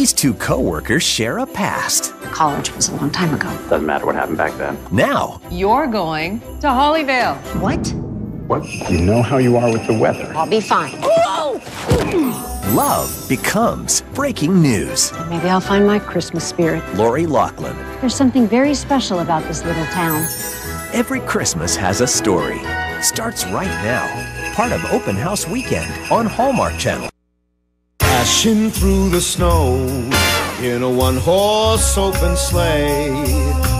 These two co-workers share a past. College was a long time ago. Doesn't matter what happened back then. Now, you're going to Hollyvale. What? What? You know how you are with the weather. I'll be fine. love becomes breaking news. Maybe I'll find my Christmas spirit. Lori Loughlin. There's something very special about this little town. Every Christmas has a story. Starts right now. Part of Open House Weekend on Hallmark Channel. Dashing through the snow in a one-horse open sleigh.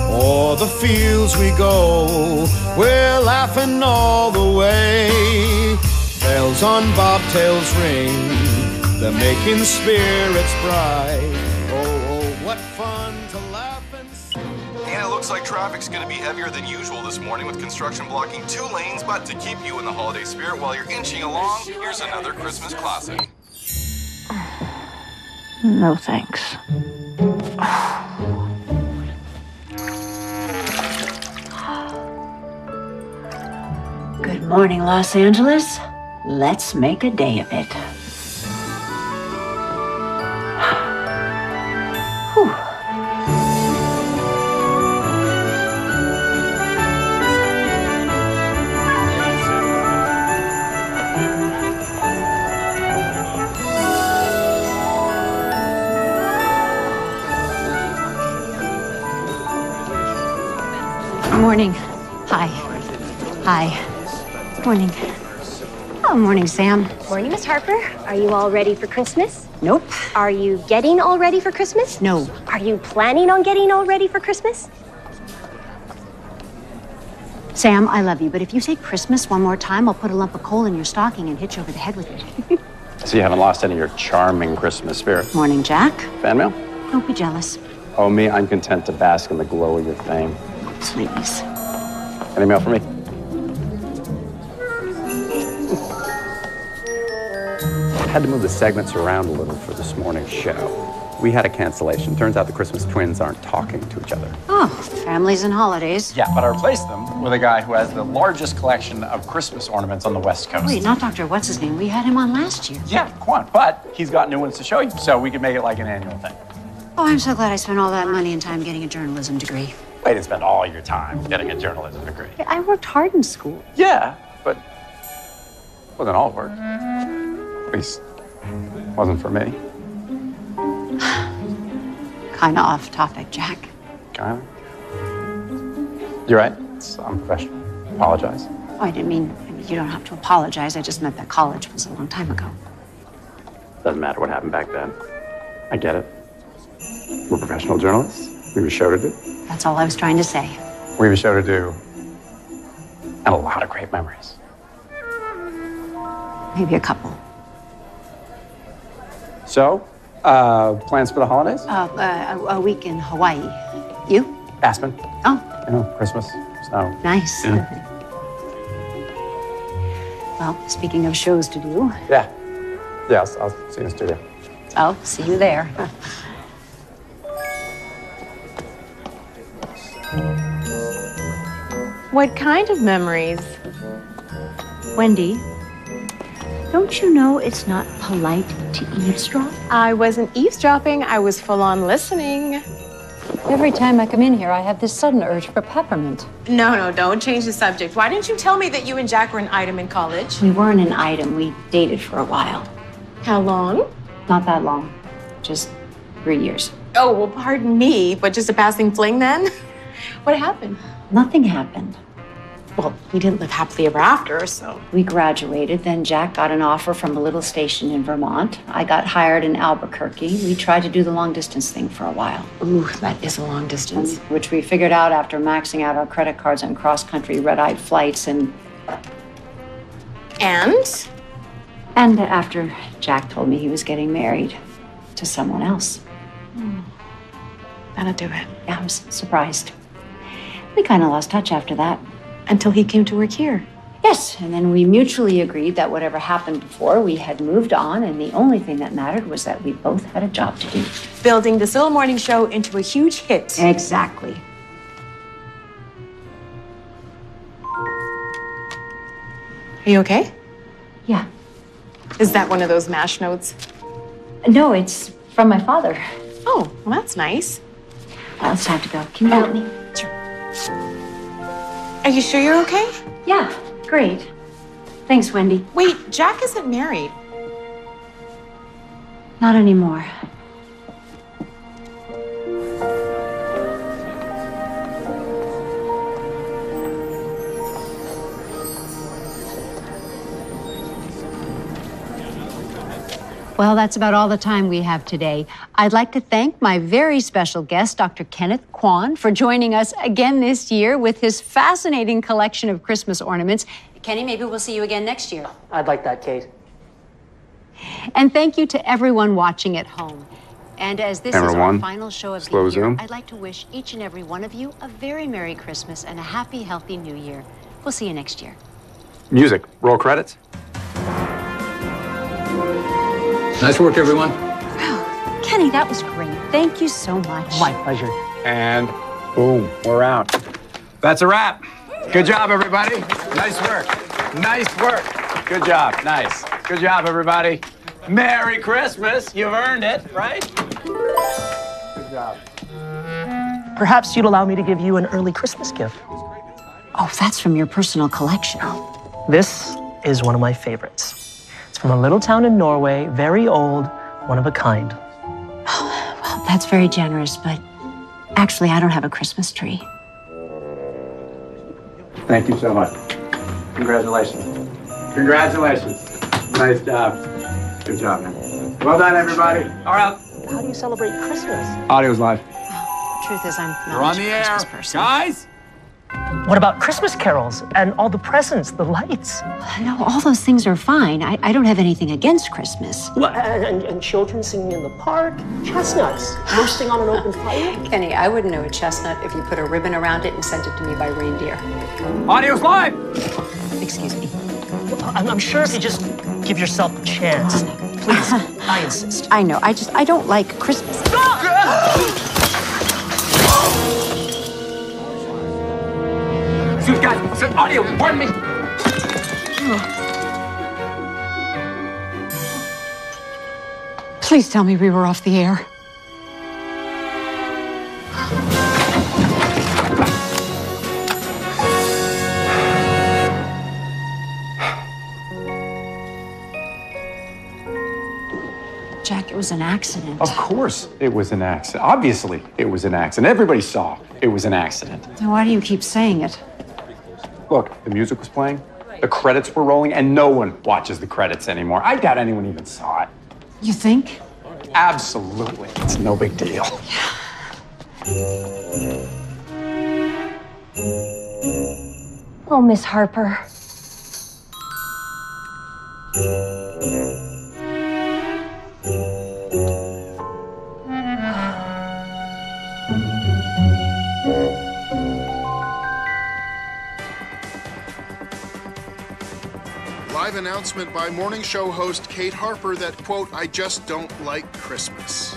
O'er the fields we go, we're laughing all the way. Bells on bobtails ring, they're making spirits bright. Oh, what fun to laugh and sing. And it looks like traffic's going to be heavier than usual this morning with construction blocking 2 lanes. But to keep you in the holiday spirit while you're inching along, here's another Christmas classic. No thanks. Good morning, Los Angeles. Let's make a day of it. Whew. Morning. Hi. Hi. Morning. Oh, morning, Sam. Morning, Miss Harper. Are you all ready for Christmas? Nope. Are you getting all ready for Christmas? No. Are you planning on getting all ready for Christmas? Sam, I love you, but if you say Christmas one more time, I'll put a lump of coal in your stocking and hit you over the head with it. So you haven't lost any of your charming Christmas spirit. Morning, Jack. Fan mail? Don't be jealous. Oh, me, I'm content to bask in the glow of your fame. Please. Any mail for me? Had to move the segments around a little for this morning's show. We had a cancellation. Turns out the Christmas twins aren't talking to each other. Oh, families and holidays. Yeah, but I replaced them with a guy who has the largest collection of Christmas ornaments on the West Coast. Wait, not Dr. What's-his-name. We had him on last year. Yeah, Quan, but he's got new ones to show you, so we can make it like an annual thing. Oh, I'm so glad I spent all that money and time getting a journalism degree. Way to spend all your time getting a journalism degree. I worked hard in school. Yeah, but it wasn't all work. At least, it wasn't for me. Kind of off topic, Jack. Kinda. You're right. It's unprofessional. Apologize. Oh, I didn't mean, you don't have to apologize. I just meant that college was a long time ago. Doesn't matter what happened back then. I get it. We're professional journalists. We have a show to do. That's all I was trying to say. We have a show to do. And a lot of great memories. Maybe a couple. So, plans for the holidays? A week in Hawaii. You? Aspen. Oh. You know, Christmas, snow. Nice. Yeah. Well, speaking of shows to do. Yeah. Yeah, I'll see you in the studio. I'll see you there. What kind of memories? Wendy, don't you know it's not polite to eavesdrop? I wasn't eavesdropping. I was full-on listening. Every time I come in here, I have this sudden urge for peppermint. No, don't change the subject. Why didn't you tell me that you and Jack were an item in college? We weren't an item. We dated for a while. How long? Not that long. Just 3 years. Oh, well, pardon me, but just a passing fling then? What happened? Nothing happened. Well, we didn't live happily ever after, so. We graduated, then Jack got an offer from a little station in Vermont. I got hired in Albuquerque. We tried to do the long-distance thing for a while. Ooh, that is a long distance. Which we figured out after maxing out our credit cards on cross-country red-eyed flights and... And after Jack told me he was getting married to someone else. That'll do it. Yeah, I was surprised. We kind of lost touch after that. Until he came to work here. Yes, and then we mutually agreed that whatever happened before, we had moved on, and the only thing that mattered was that we both had a job to do. Building this little morning show into a huge hit. Exactly. Are you okay? Yeah. Is that one of those MASH notes? No, it's from my father. Oh, well, that's nice. Well, it's time to go. Can you help me? Are you sure you're okay? Yeah, great. Thanks, Wendy. Wait, Jack isn't married. Not anymore. Well, that's about all the time we have today. I'd like to thank my very special guest, Dr. Kenneth Kwan, for joining us again this year with his fascinating collection of Christmas ornaments. Kenny, maybe we'll see you again next year. I'd like that, Kate. And thank you to everyone watching at home. And as this Camera is our one. final show of Slow the year, zoom. I'd like to wish each and every one of you a very Merry Christmas and a happy, healthy New Year. We'll see you next year. Music. Roll credits. Nice work, everyone. Wow, Kenny, that was great. Thank you so much. My pleasure. And boom, we're out. That's a wrap. Good job, everybody. Nice work. Nice work. Good job. Nice. Good job, everybody. Merry Christmas. You've earned it, right? Good job. Perhaps you'd allow me to give you an early Christmas gift. Oh, that's from your personal collection. This is one of my favorites. It's from a little town in Norway, very old, one of a kind. Well, that's very generous, but actually, I don't have a Christmas tree. Thank you so much. Congratulations. Congratulations. Nice job. Good job, man. Well done, everybody. All right. How do you celebrate Christmas? Audio's live. Truth is, I'm We're not on much the of a air. Christmas person. Guys? What about Christmas carols and all the presents, the lights? No, all those things are fine. I don't have anything against Christmas. Well, and children singing in the park, chestnuts roasting on an open fire. Kenny, I wouldn't know a chestnut if you put a ribbon around it and sent it to me by reindeer. Audio's live. Excuse me. I'm sure if you just give yourself a chance. Please, I insist. I know. I don't like Christmas. Guys, audio, pardon me. Please tell me we were off the air. Jack, it was an accident. Of course it was an accident. Obviously it was an accident. Everybody saw it was an accident. Then why do you keep saying it? Look, the music was playing, the credits were rolling, and no one watches the credits anymore. I doubt anyone even saw it. You think? Absolutely. It's no big deal. Oh, Miss Harper. Live announcement by morning show host Kate Harper that, quote, I just don't like Christmas.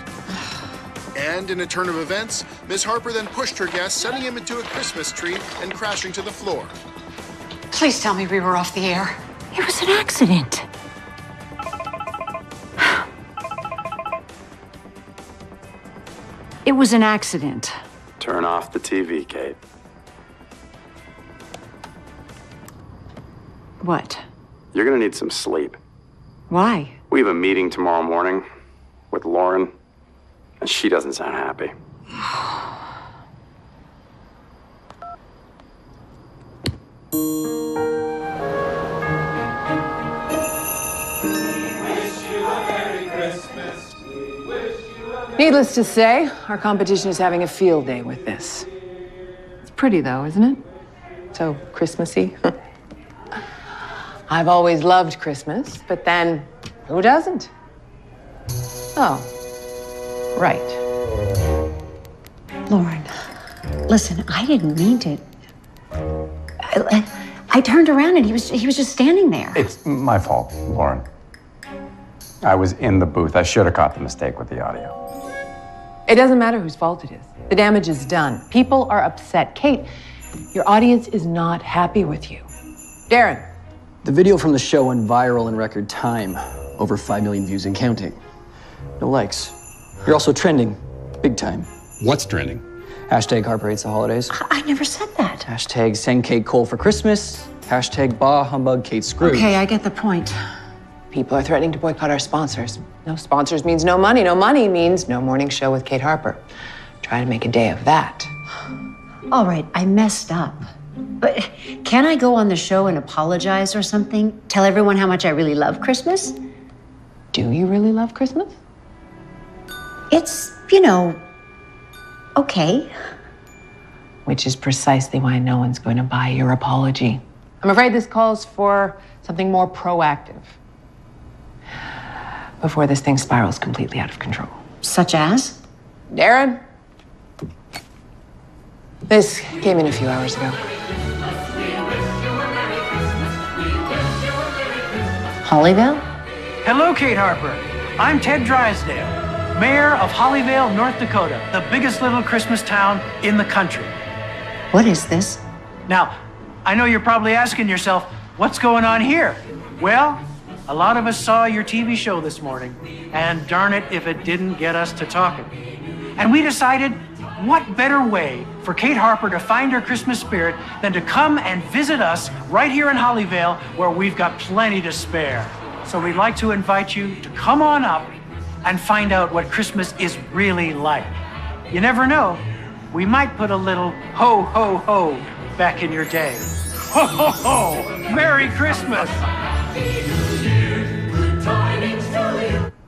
And in a turn of events, Ms. Harper then pushed her guest, sending him into a Christmas tree and crashing to the floor. Please tell me we were off the air. It was an accident. It was an accident. Turn off the TV, Kate. What? You're gonna need some sleep. Why? We have a meeting tomorrow morning with Lauren, and she doesn't sound happy. Needless to say, our competition is having a field day with this. It's pretty, though, isn't it? So Christmassy. I've always loved Christmas, but then who doesn't? Oh, right. Lauren, listen, I didn't mean to. I turned around and he was just standing there. It's my fault, Lauren. I was in the booth. I should have caught the mistake with the audio. It doesn't matter whose fault it is. The damage is done. People are upset. Kate, your audience is not happy with you. Darren. The video from the show went viral in record time. Over 5 million views and counting. No likes. You're also trending, big time. What's trending? Hashtag Harper hates the holidays. I never said that. Hashtag send Kate Cole for Christmas. Hashtag bah humbug Kate Scrooge. Okay, I get the point. People are threatening to boycott our sponsors. No sponsors means no money. No money means no morning show with Kate Harper. Try to make a day of that. All right, I messed up. But can I go on the show and apologize or something? Tell everyone how much I really love Christmas? Do you really love Christmas? It's, okay. Which is precisely why no one's going to buy your apology. I'm afraid this calls for something more proactive before this thing spirals completely out of control. Such as? Darren? This came in a few hours ago. Hollyville? Hello, Kate Harper. I'm Ted Drysdale, mayor of Hollyvale, North Dakota, the biggest little Christmas town in the country. What is this? Now, I know you're probably asking yourself, what's going on here? Well, a lot of us saw your TV show this morning, and darn it if it didn't get us to talking. And we decided, what better way for Kate Harper to find her Christmas spirit than to come and visit us right here in Hollyvale, where we've got plenty to spare. So we'd like to invite you to come on up and find out what Christmas is really like. You never know, we might put a little ho, ho, ho back in your day. Ho, ho, ho! Merry Christmas!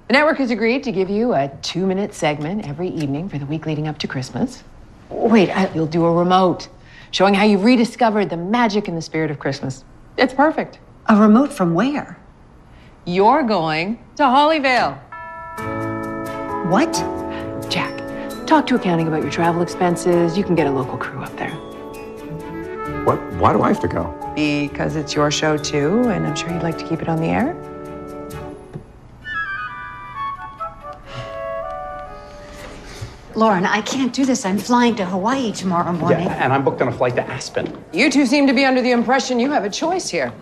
The network has agreed to give you a 2-minute segment every evening for the week leading up to Christmas. Wait, You'll do a remote showing how you've rediscovered the magic and the spirit of Christmas. It's perfect. A remote from where? You're going to Hollyvale. What? Jack, talk to accounting about your travel expenses. You can get a local crew up there. What? Why do I have to go? Because it's your show too, and I'm sure you'd like to keep it on the air. Lauren, I can't do this. I'm flying to Hawaii tomorrow morning. Yeah, and I'm booked on a flight to Aspen. You two seem to be under the impression you have a choice here.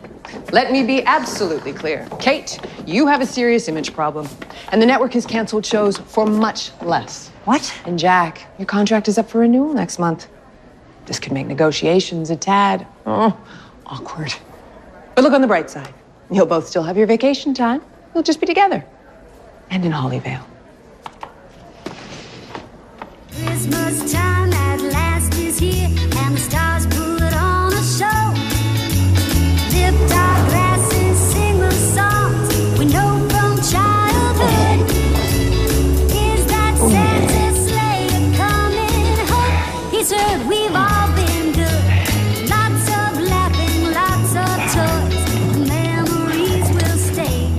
Let me be absolutely clear. Kate, you have a serious image problem, and the network has canceled shows for much less. What? And Jack, your contract is up for renewal next month. This could make negotiations a tad awkward. But look on the bright side. You'll both still have your vacation time. You'll just be together. And in Hollyvale. Christmas time at last is here, and the stars put on a show. Lift our glasses, sing the songs we know from childhood. Is that Santa's sleigh coming home? He said we've all been good. Lots of laughing, lots of toys, memories will stay.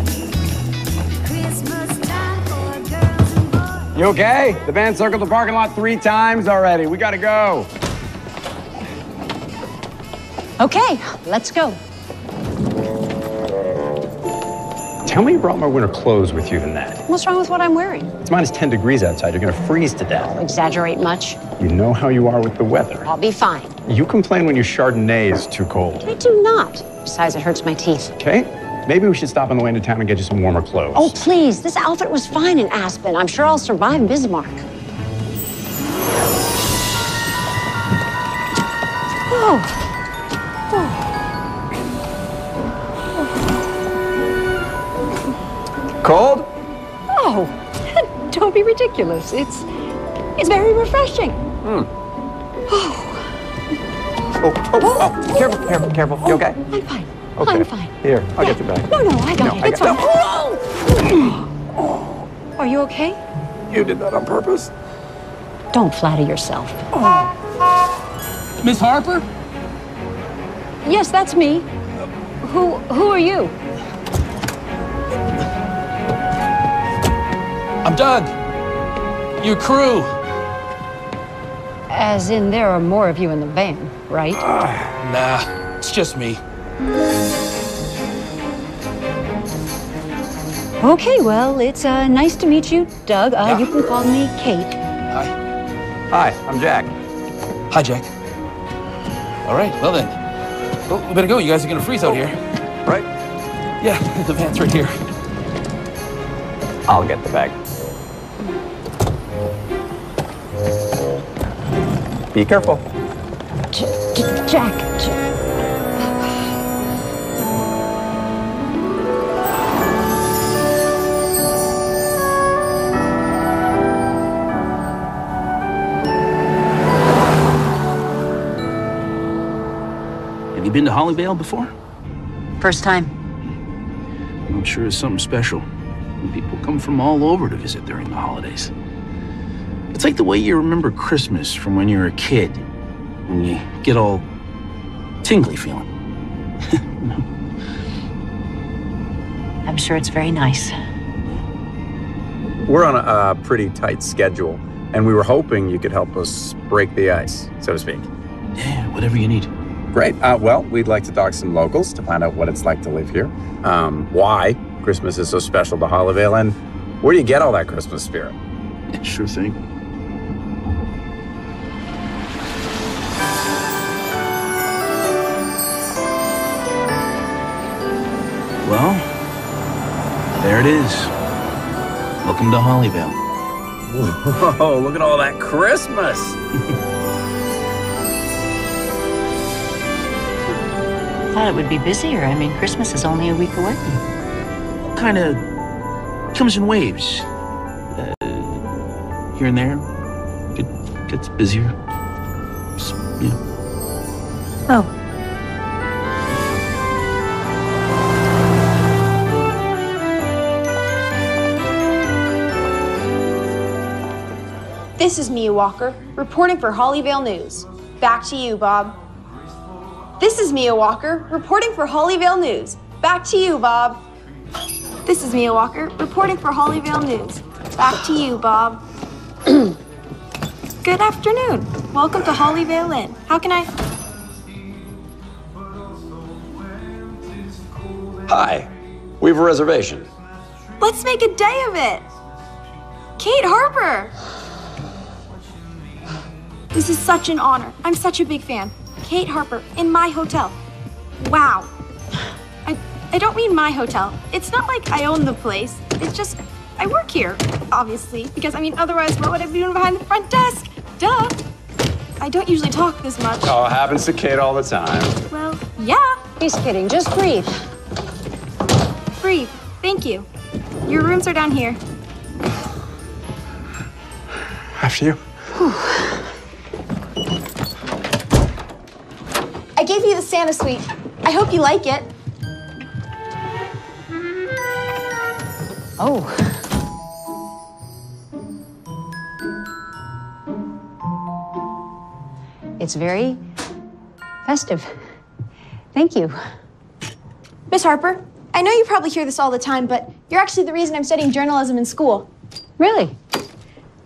Christmas time for girls and boys. You okay? The van circled the parking lot 3 times already. We gotta go. Okay, let's go. Tell me you brought more winter clothes with you than that. What's wrong with what I'm wearing? It's minus 10 degrees outside. You're gonna freeze to death. Exaggerate much? You know how you are with the weather. I'll be fine. You complain when your Chardonnay is too cold. I do not. Besides, it hurts my teeth. Okay? Maybe we should stop on the way into town and get you some warmer clothes. Oh, please. This outfit was fine in Aspen. I'm sure I'll survive Bismarck. Oh. Cold? Oh, don't be ridiculous. It's very refreshing. Careful. You okay? I'm fine. Okay. I'm fine. Here, I'll get you back. No, I got it. It's fine. Are you okay? You did that on purpose? Don't flatter yourself. Miss Harper? Yes, that's me. Who are you? I'm Doug. Your crew. As in, there are more of you in the van, right? Nah, it's just me. Okay, well, it's nice to meet you, Doug. You can call me Kate. Hi, I'm Jack. Hi, Jack. All right, well then. Well, we better go. You guys are gonna freeze out here. Right? Yeah, the van's right here. I'll get the bag. Be careful. Jack. Have you been to Hollyvale before? First time. I'm sure it's something special. People come from all over to visit during the holidays. It's like the way you remember Christmas from when you were a kid, when you get all tingly feeling. I'm sure it's very nice. We're on a pretty tight schedule, and we were hoping you could help us break the ice, so to speak. Yeah, whatever you need. Great. Well, we'd like to talk to some locals to find out what it's like to live here, why Christmas is so special to Hollyvale, and where do you get all that Christmas spirit? Yeah, sure thing. Well, there it is. Welcome to Hollyvale. Whoa, look at all that Christmas. Thought it would be busier. I mean, Christmas is only a week away. Kind of comes in waves. Here and there. It gets busier. Just, Oh. This is Mia Walker, reporting for Hollyvale News. Back to you, Bob. This is Mia Walker, reporting for Hollyvale News. Back to you, Bob. This is Mia Walker, reporting for Hollyvale News. Back to you, Bob. Good afternoon. Welcome to Hollyvale Inn. How can I... Hi, we have a reservation. Let's make a day of it. Kate Harper. This is such an honor. I'm such a big fan. Kate Harper in my hotel. Wow. I don't mean my hotel. It's not like I own the place. It's just, I work here, obviously. Because, I mean, otherwise, what would I be doing behind the front desk? Duh. I don't usually talk this much. Oh, it happens to Kate all the time. Well, yeah. He's kidding. Just breathe. Breathe. Thank you. Your rooms are down here. After you. I gave you the Santa suite. I hope you like it. Oh. It's very festive. Thank you. Miss Harper, I know you probably hear this all the time, but you're actually the reason I'm studying journalism in school. Really?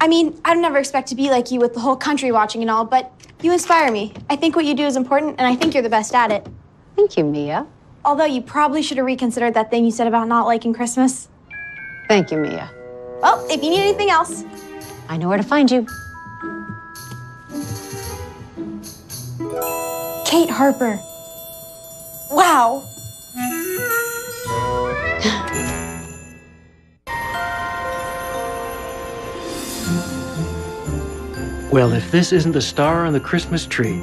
I mean, I'd never expect to be like you with the whole country watching and all, but you inspire me. I think what you do is important, and I think you're the best at it. Thank you, Mia. Although you probably should have reconsidered that thing you said about not liking Christmas. Thank you, Mia. Well, if you need anything else. I know where to find you. Kate Harper. Wow. Well, if this isn't the star on the Christmas tree,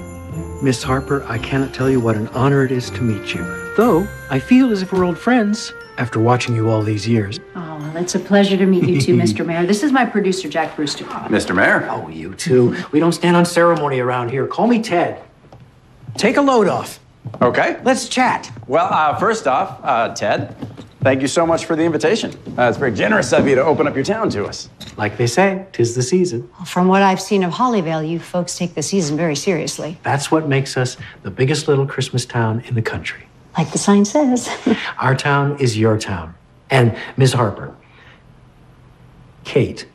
Miss Harper, I cannot tell you what an honor it is to meet you. Though, I feel as if we're old friends after watching you all these years. Oh, well, it's a pleasure to meet you too, Mr. Mayor. This is my producer, Jack Brewster. Mr. Mayor. Oh, you too. We don't stand on ceremony around here. Call me Ted. Take a load off. Okay. Let's chat. Well, first off, Ted, thank you so much for the invitation. It's very generous of you to open up your town to us. Like they say, 'tis the season. Well, from what I've seen of Hollyvale, you folks take the season very seriously. That's what makes us the biggest little Christmas town in the country. Like the sign says. Our town is your town. And Miss Harper, Kate,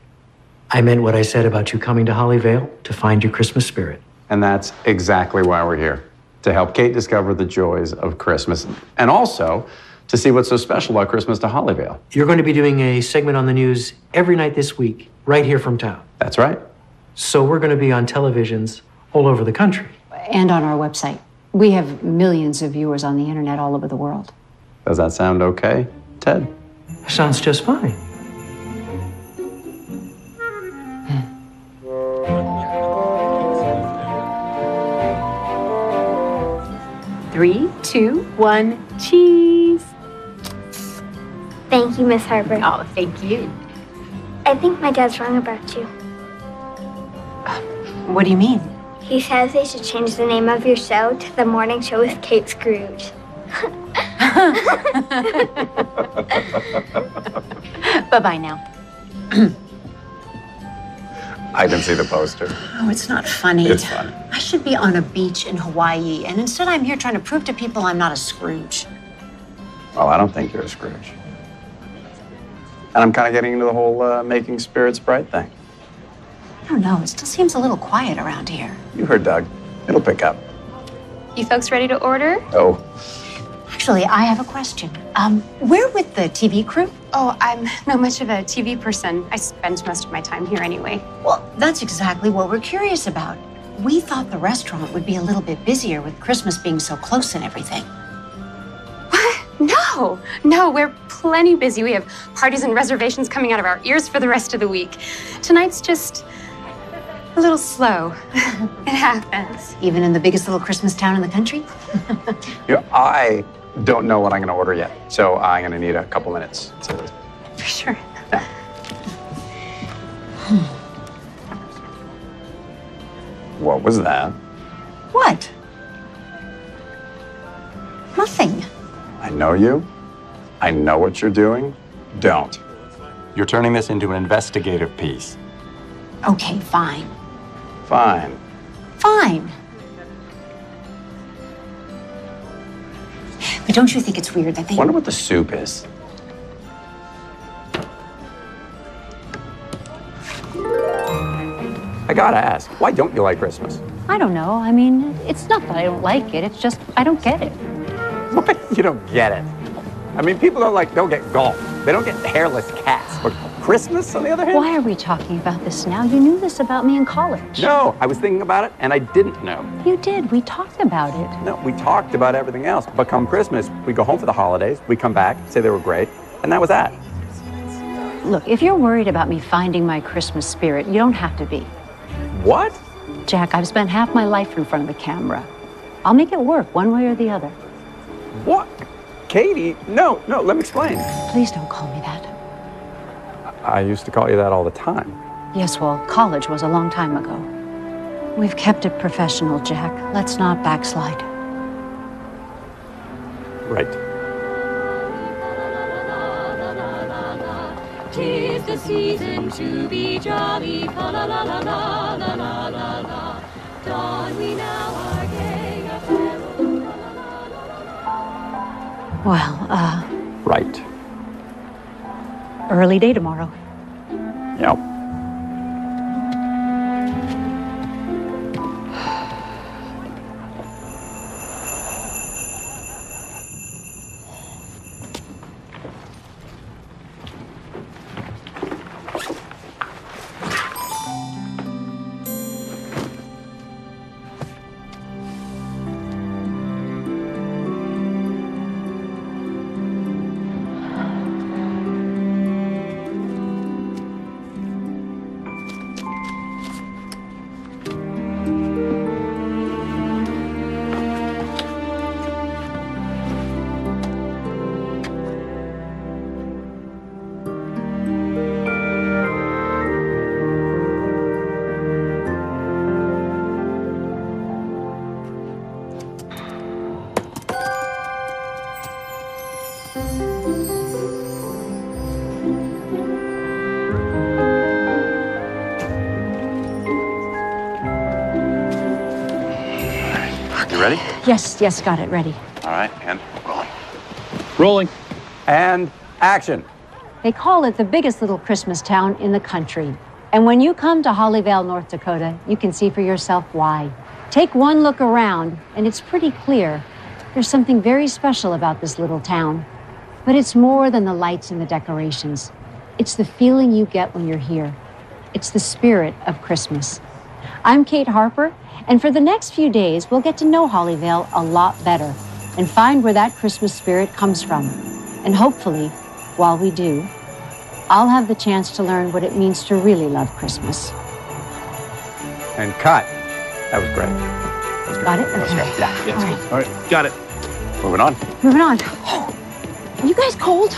I meant what I said about you coming to Hollyvale to find your Christmas spirit. And that's exactly why we're here, to help Kate discover the joys of Christmas, and also to see what's so special about Christmas to Hollyvale. You're going to be doing a segment on the news every night this week, right here from town. That's right. So we're going to be on televisions all over the country. And on our website. We have millions of viewers on the internet all over the world. Does that sound okay, Ted? Sounds just fine. 2, 1, cheese. Thank you, Miss Harper. Oh, thank you. I think my dad's wrong about you. What do you mean? He says they should change the name of your show to The Morning Show with Kate Scrooge. Bye-bye now. I can see the poster. Oh, it's not funny. It's funny. I should be on a beach in Hawaii, and instead I'm here trying to prove to people I'm not a Scrooge. Well, I don't think you're a Scrooge. And I'm kind of getting into the whole making spirits bright thing. I don't know. It still seems a little quiet around here. You heard Doug. It'll pick up. You folks ready to order? Oh. Actually, I have a question. We're with the TV crew. Oh, I'm not much of a TV person. I spend most of my time here anyway. Well, that's exactly what we're curious about. We thought the restaurant would be a little bit busier with Christmas being so close and everything. No, we're plenty busy. We have parties and reservations coming out of our ears for the rest of the week. Tonight's just a little slow. It happens. Even in the biggest little Christmas town in the country? You know, I don't know what I'm going to order yet, so I'm going to need a couple minutes. For sure. What was that? What? Nothing. I know you. I know what you're doing. Don't. You're turning this into an investigative piece. Okay, fine. Fine. Fine. But don't you think it's weird that they... Wonder what the soup is. I gotta ask, why don't you like Christmas? I don't know. I mean, it's not that I don't like it. It's just I don't get it. What? You don't get it. I mean, people don't get golf. They don't get hairless cats. But Christmas, on the other hand? Why are we talking about this now? You knew this about me in college. No, I was thinking about it, and I didn't know. You did. We talked about it. No, we talked about everything else. But come Christmas, we go home for the holidays, we come back, say they were great, and that was that. Look, if you're worried about me finding my Christmas spirit, you don't have to be. What? Jack, I've spent half my life in front of the camera. I'll make it work one way or the other. What? Katie, no, let me explain. Please don't call me that. I used to call you that all the time. Yes, well, college was a long time ago. We've kept it professional, Jack. Let's not backslide. Right. 'Tis the season to be jolly, fa la la la la la la la la. Don we now our gay apparel. Well, Right. early day tomorrow. Yep. Ready? Yes, got it ready. All right, and rolling. Rolling. And action. They call it the biggest little Christmas town in the country. And when you come to Hollyvale, North Dakota, you can see for yourself why. Take one look around, and it's pretty clear. There's something very special about this little town. But it's more than the lights and the decorations. It's the feeling you get when you're here. It's the spirit of Christmas. I'm Kate Harper, and for the next few days, we'll get to know Hollyvale a lot better and find where that Christmas spirit comes from. And hopefully, while we do, I'll have the chance to learn what it means to really love Christmas. And cut. That was great. That was great. Got it? That was Okay. great. Yeah. All right. All right, got it. Moving on. Moving on. Oh, are you guys cold?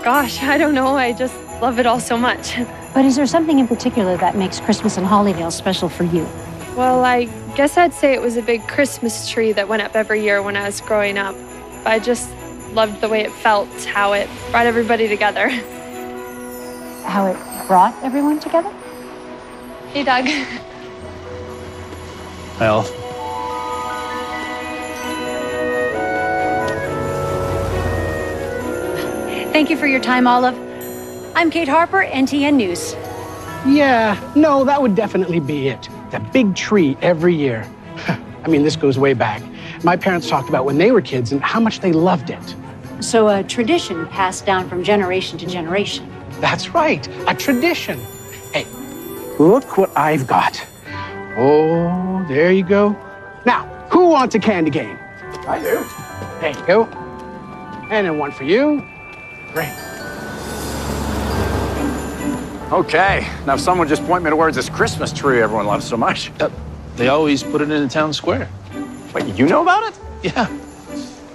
Gosh, I don't know. I just love it all so much. But is there something in particular that makes Christmas in Hollyvale special for you? Well, I guess I'd say it was a big Christmas tree that went up every year when I was growing up. I just loved the way it felt, how it brought everybody together. How it brought everyone together? Hey, Doug. Well, Thank you for your time, Olive. I'm Kate Harper, NTN News. Yeah, no, that would definitely be it. The big tree every year. I mean, this goes way back. My parents talked about when they were kids and how much they loved it. So a tradition passed down from generation to generation. That's right, a tradition. Hey, look what I've got. Oh, there you go. Now, who wants a candy cane? I do. There you go. And then one for you. Great. Okay, now someone just point me towards this Christmas tree everyone loves so much. they always put it in the town square. Wait, you know about it? Yeah.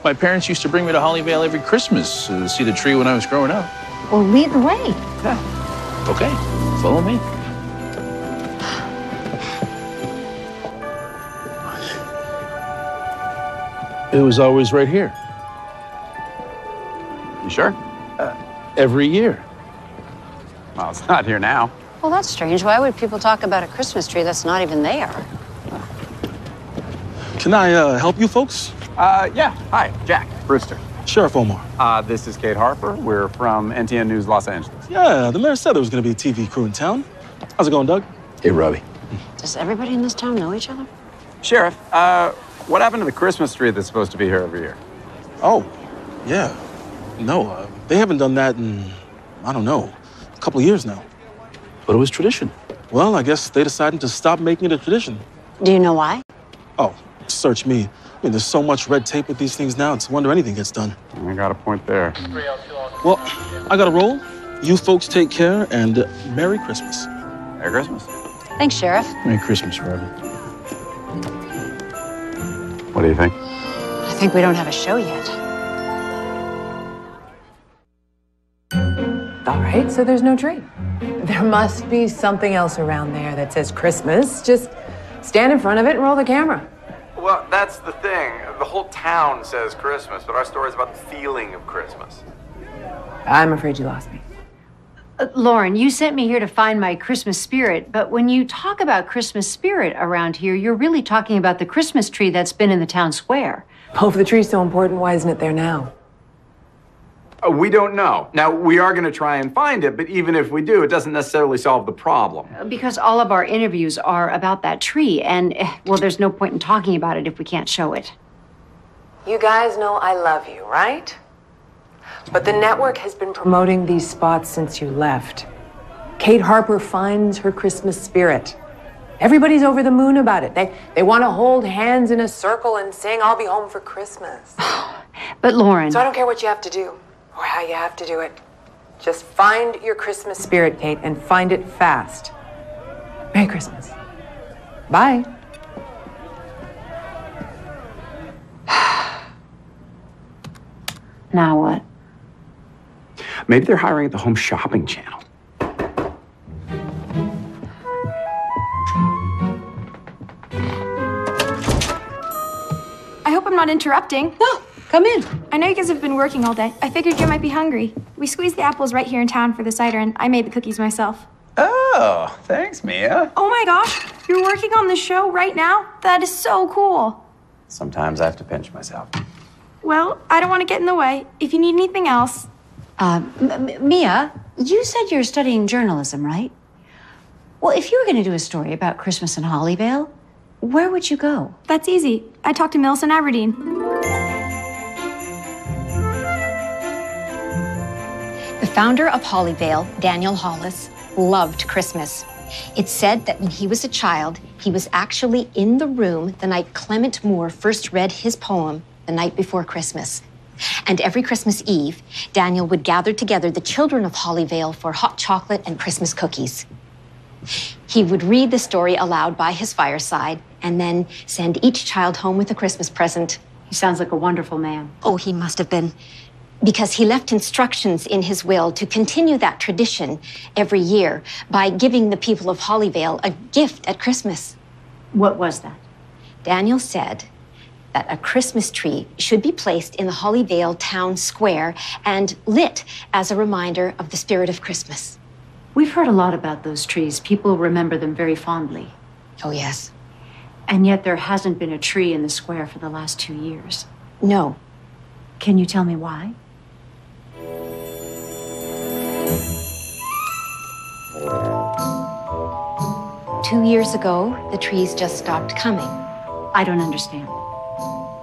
My parents used to bring me to Hollyvale every Christmas to see the tree when I was growing up. Well, lead the way. Yeah. Okay, follow me. It was always right here. You sure? Every year. Well, it's not here now. Well, that's strange. Why would people talk about a Christmas tree that's not even there? Can I help you folks? Yeah. Hi, Jack Brewster. Sheriff Omar. This is Kate Harper. We're from NTN News Los Angeles. Yeah, the mayor said there was going to be a TV crew in town. How's it going, Doug? Hey, Robbie. Does everybody in this town know each other? Sheriff, what happened to the Christmas tree that's supposed to be here every year? Oh, yeah. No, they haven't done that in, I don't know, a couple of years now. But it was tradition. Well, I guess they decided to stop making it a tradition. Do you know why? Oh, search me. I mean, there's so much red tape with these things now, it's a wonder anything gets done. I got a point there. Well, I gotta roll. You folks take care, and Merry Christmas. Merry Christmas. Thanks, Sheriff. Merry Christmas, Robbie. What do you think? I think we don't have a show yet. All right, so there's no tree. There must be something else around there that says Christmas. Just stand in front of it and roll the camera. Well, that's the thing. The whole town says Christmas, but our story's about the feeling of Christmas. I'm afraid you lost me. Lauren, you sent me here to find my Christmas spirit, but when you talk about Christmas spirit around here, you're really talking about the Christmas tree that's been in the town square. Oh, if the tree's so important, why isn't it there now? We don't know. Now, we are going to try and find it, but even if we do, it doesn't necessarily solve the problem. Because all of our interviews are about that tree, and, well, there's no point in talking about it if we can't show it. You guys know I love you, right? But the network has been promoting these spots since you left. Kate Harper finds her Christmas spirit. Everybody's over the moon about it. They want to hold hands in a circle and sing, "I'll be home for Christmas." But Lauren... So I don't care what you have to do or how you have to do it. Just find your Christmas spirit, Kate, and find it fast. Merry Christmas. Bye. Now what? Maybe they're hiring at the Home Shopping Channel. I hope I'm not interrupting. No, come in. I know you guys have been working all day. I figured you might be hungry. We squeezed the apples right here in town for the cider, and I made the cookies myself. Oh, thanks, Mia. Oh my gosh, you're working on the show right now? That is so cool. Sometimes I have to pinch myself. Well, I don't want to get in the way. If you need anything else. Mia, you said you're studying journalism, right? Well, if you were going to do a story about Christmas in Hollyvale, where would you go? That's easy. I talked to Millicent Aberdeen. The founder of Hollyvale, Daniel Hollis, loved Christmas. It's said that when he was a child, he was actually in the room the night Clement Moore first read his poem, The Night Before Christmas. And every Christmas Eve, Daniel would gather together the children of Hollyvale for hot chocolate and Christmas cookies. He would read the story aloud by his fireside and then send each child home with a Christmas present He sounds like a wonderful man. Oh, he must have been. Because he left instructions in his will to continue that tradition every year by giving the people of Hollyvale a gift at Christmas. What was that? Daniel said that a Christmas tree should be placed in the Hollyvale town square and lit as a reminder of the spirit of Christmas. We've heard a lot about those trees. People remember them very fondly. Oh, yes. And yet there hasn't been a tree in the square for the last 2 years. No. Can you tell me why? Two years ago, the trees just stopped coming. I don't understand.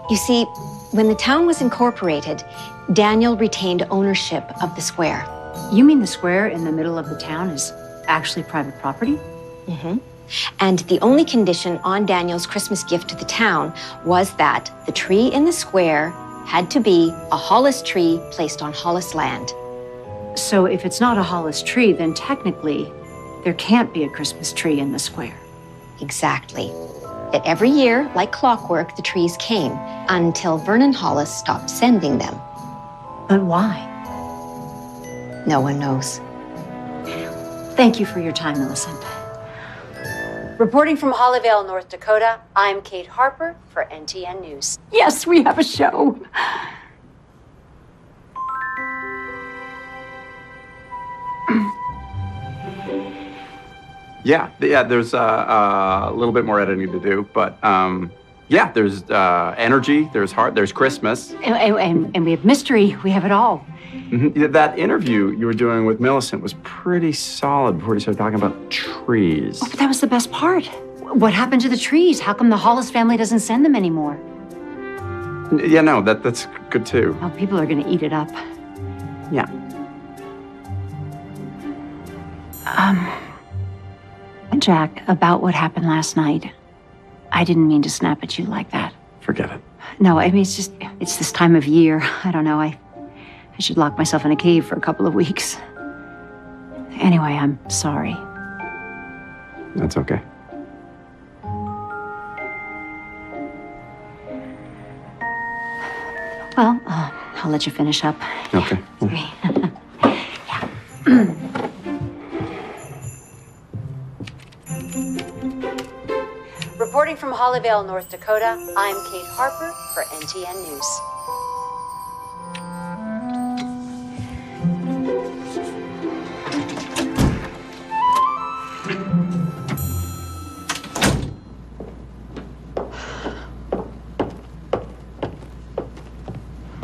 You see, when the town was incorporated, Daniel retained ownership of the square. You mean the square in the middle of the town is actually private property? Mm-hmm. And the only condition on Daniel's Christmas gift to the town was that the tree in the square had to be a Hollis tree placed on Hollis land. So if it's not a Hollis tree, then technically there can't be a Christmas tree in the square. Exactly. Yet every year, like clockwork, the trees came until Vernon Hollis stopped sending them. But why? No one knows. Thank you for your time, Millicent. Reporting from Hollyvale, North Dakota, I'm Kate Harper for NTN News. Yes, we have a show. Yeah, there's a little bit more editing to do, but yeah, there's energy, there's heart, there's Christmas. And we have mystery, we have it all. Mm-hmm. That interview you were doing with Millicent was pretty solid before you started talking about trees. Oh, but that was the best part. What happened to the trees? How come the Hollis family doesn't send them anymore? Yeah, no, that's good too. Oh, people are gonna eat it up. Yeah. Jack, about what happened last night. I didn't mean to snap at you like that. Forget it. No, I mean, it's this time of year. I don't know, I should lock myself in a cave for a couple of weeks. Anyway, I'm sorry. That's okay. Well, I'll let you finish up. Okay. Reporting from Hollyvale, North Dakota, I'm Kate Harper for NTN News.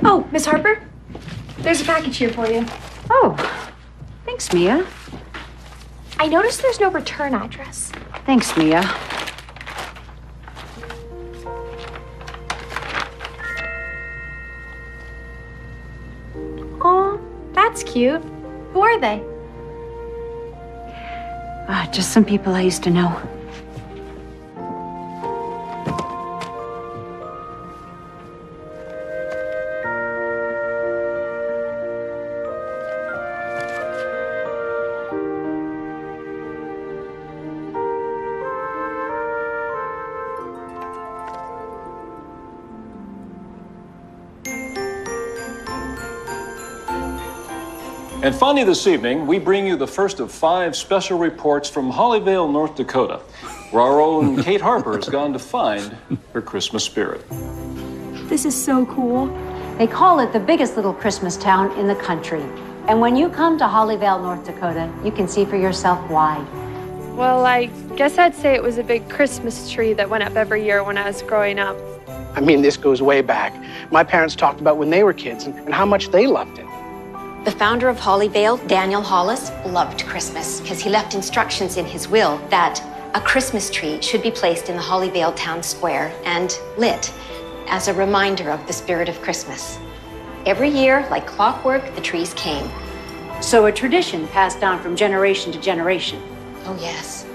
Oh, Miss Harper, there's a package here for you. Oh, thanks, Mia. I noticed there's no return address. Thanks, Mia. Oh, that's cute. Who are they? Just some people I used to know. And finally this evening, we bring you the first of 5 special reports from Hollyvale, North Dakota, where our own Kate Harper has gone to find her Christmas spirit. This is so cool. They call it the biggest little Christmas town in the country. And when you come to Hollyvale, North Dakota, you can see for yourself why. Well, I guess I'd say it was a big Christmas tree that went up every year when I was growing up. I mean, this goes way back. My parents talked about when they were kids and how much they loved it. The founder of Hollyvale, Daniel Hollis, loved Christmas because he left instructions in his will that a Christmas tree should be placed in the Hollyvale town square and lit as a reminder of the spirit of Christmas. Every year, like clockwork, the trees came. So a tradition passed down from generation to generation. Oh, yes.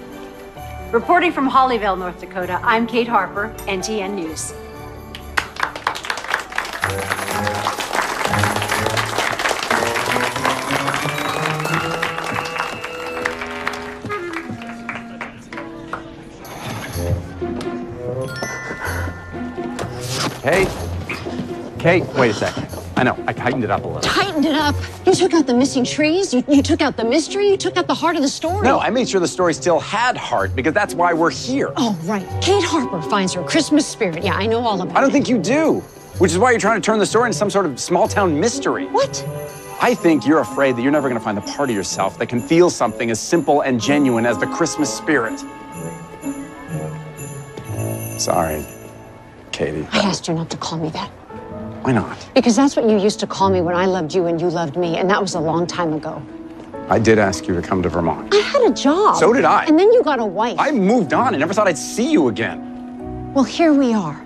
Reporting from Hollyvale, North Dakota, I'm Kate Harper, NTN News. Hey, Kate, wait a second. I know, I tightened it up a little. Tightened it up. You took out the missing trees. You took out the mystery. You took out the heart of the story. No, I made sure the story still had heart because that's why we're here. Oh, right. Kate Harper finds her Christmas spirit. Yeah, I know all about it. I don't think you do, which is why you're trying to turn the story into some sort of small-town mystery. What? I think you're afraid that you're never going to find the part of yourself that can feel something as simple and genuine as the Christmas spirit. Sorry, Katie. I asked you not to call me that. Why not? Because that's what you used to call me when I loved you and you loved me, and that was a long time ago. I did ask you to come to Vermont. I had a job. So did I. And then you got a wife. I moved on and never thought I'd see you again. Well, here we are.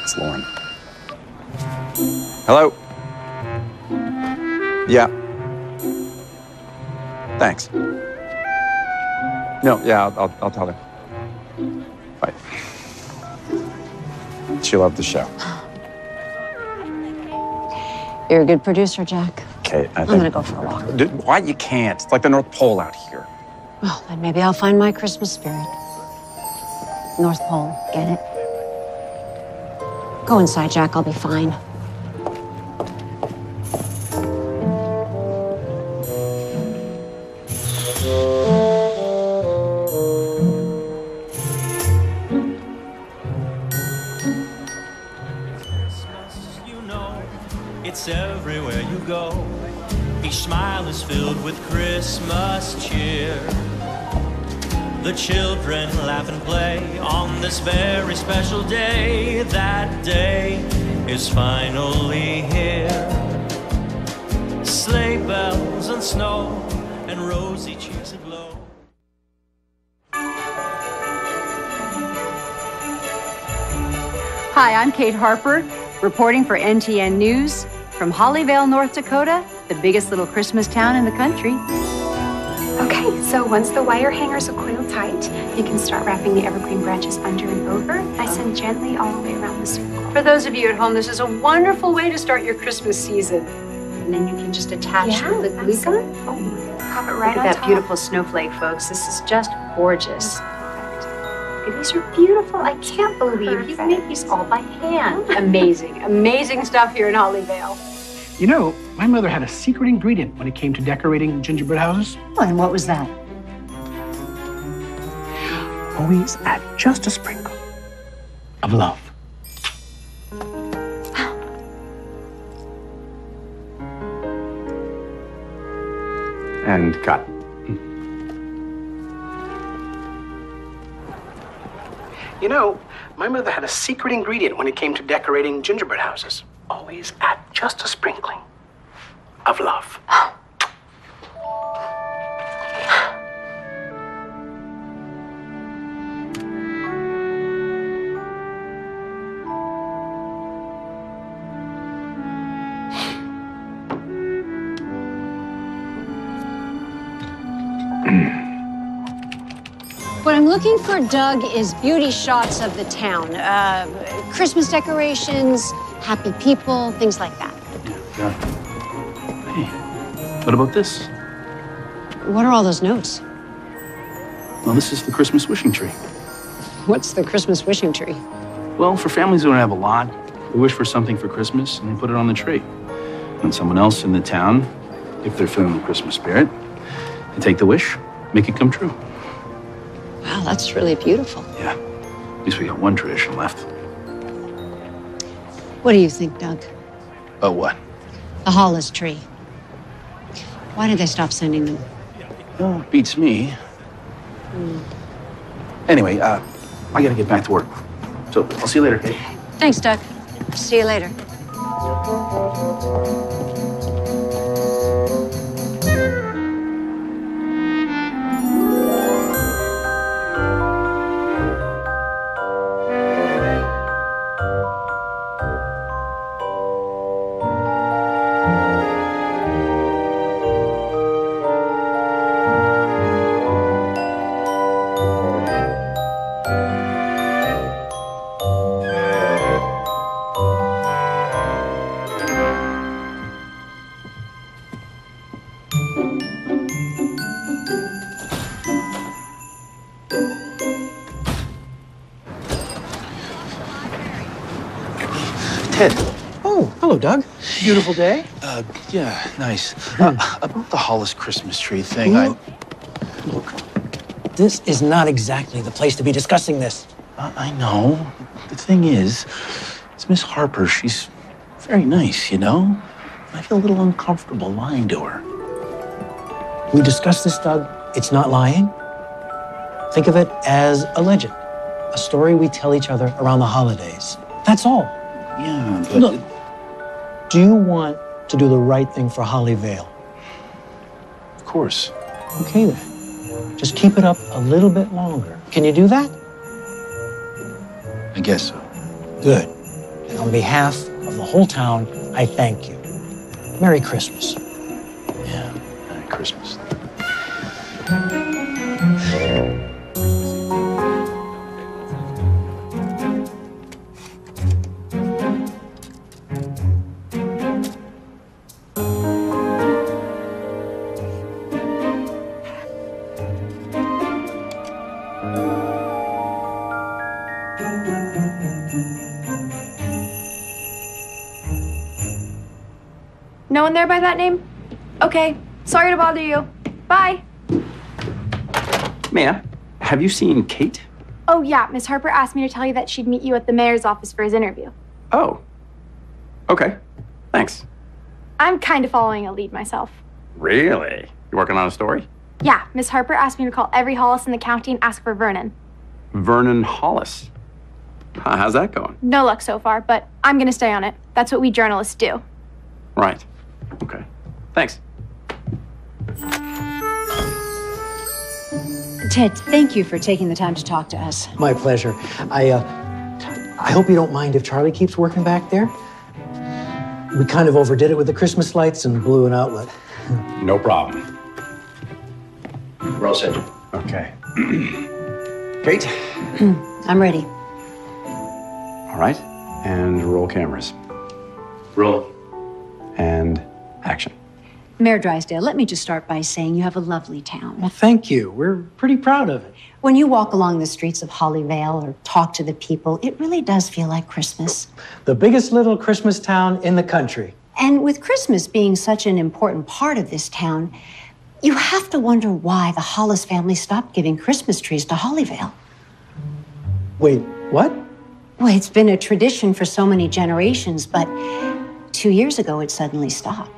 It's Lauren. Hello? Yeah. Thanks. No, yeah, I'll tell her. Bye. She loved the show. You're a good producer, Jack. Kate, I think... I'm gonna go for a walk. Why? You can't. It's like the North Pole out here. Well, then maybe I'll find my Christmas spirit. North Pole, get it? Go inside, Jack. I'll be fine. It's everywhere you go. Each smile is filled with Christmas cheer. The children laugh and play on this very special day. That day is finally here. Sleigh bells and snow and rosy cheeks aglow. Hi, I'm Kate Harper, reporting for NTN News from Hollyvale, North Dakota, the biggest little Christmas town in the country. Okay, so once the wire hangers are coiled tight, you can start wrapping the evergreen branches under and over, nice and gently all the way around the circle. For those of you at home, this is a wonderful way to start your Christmas season. And then you can just attach the glue gun. Oh, pop it right Look on at that top. beautiful snowflake, folks. This is just gorgeous. These are beautiful. I can't believe You make these all by hand. Amazing, amazing stuff here in Hollyvale. You know, my mother had a secret ingredient when it came to decorating gingerbread houses. Oh, and what was that? Always add just a sprinkle of love. And cut. You know, my mother had a secret ingredient when it came to decorating gingerbread houses. Always add just a sprinkling of love. What I'm looking for, Doug, is beauty shots of the town. Christmas decorations, happy people, things like that. Yeah. Hey, what about this? What are all those notes? Well, this is the Christmas wishing tree. What's the Christmas wishing tree? Well, for families who don't have a lot, they wish for something for Christmas and they put it on the tree. And someone else in the town, if they're feeling the Christmas spirit, they take the wish, make it come true. Wow, that's really beautiful. Yeah, at least we got one tradition left. What do you think, Doug? Oh, what? The Hollis tree. Why did they stop sending them? Oh, beats me. Anyway, I gotta get back to work. So I'll see you later, Kate. Thanks, Doug. See you later. Ted. Oh, hello, Doug. Beautiful day. Yeah, nice. About the Hollis Christmas tree thing, This is not exactly the place to be discussing this. I know. The thing is, it's Miss Harper. She's very nice, you know? I feel a little uncomfortable lying to her. We discussed this, Doug. It's not lying. Think of it as a legend, a story we tell each other around the holidays. That's all. Yeah, but... Look, do you want to do the right thing for Hollyvale? Of course. Okay, then. Just keep it up a little bit longer. Can you do that? I guess so. Good. And on behalf of the whole town, I thank you. Merry Christmas. Yeah, Merry Christmas. No one there by that name? Okay. Sorry to bother you. Bye. Mia, have you seen Kate? Oh, yeah. Miss Harper asked me to tell you that she'd meet you at the mayor's office for his interview. Oh. Okay. Thanks. I'm kind of following a lead myself. Really? You working on a story? Yeah, Miss Harper asked me to call every Hollis in the county and ask for Vernon. Vernon Hollis. How's that going? No luck so far, but I'm going to stay on it. That's what we journalists do. Right. Okay. Thanks. Ted, thank you for taking the time to talk to us. My pleasure. I hope you don't mind if Charlie keeps working back there. We kind of overdid it with the Christmas lights and blew an outlet. No problem. We're all set. Okay. Kate? I'm ready. All right. And roll cameras. Roll. And action. Mayor Drysdale, let me just start by saying you have a lovely town. Well, thank you. We're pretty proud of it. When you walk along the streets of Hollyvale or talk to the people, it really does feel like Christmas. The biggest little Christmas town in the country. And with Christmas being such an important part of this town, you have to wonder why the Hollis family stopped giving Christmas trees to Hollyvale. Wait, what? Well, it's been a tradition for so many generations, but 2 years ago it suddenly stopped.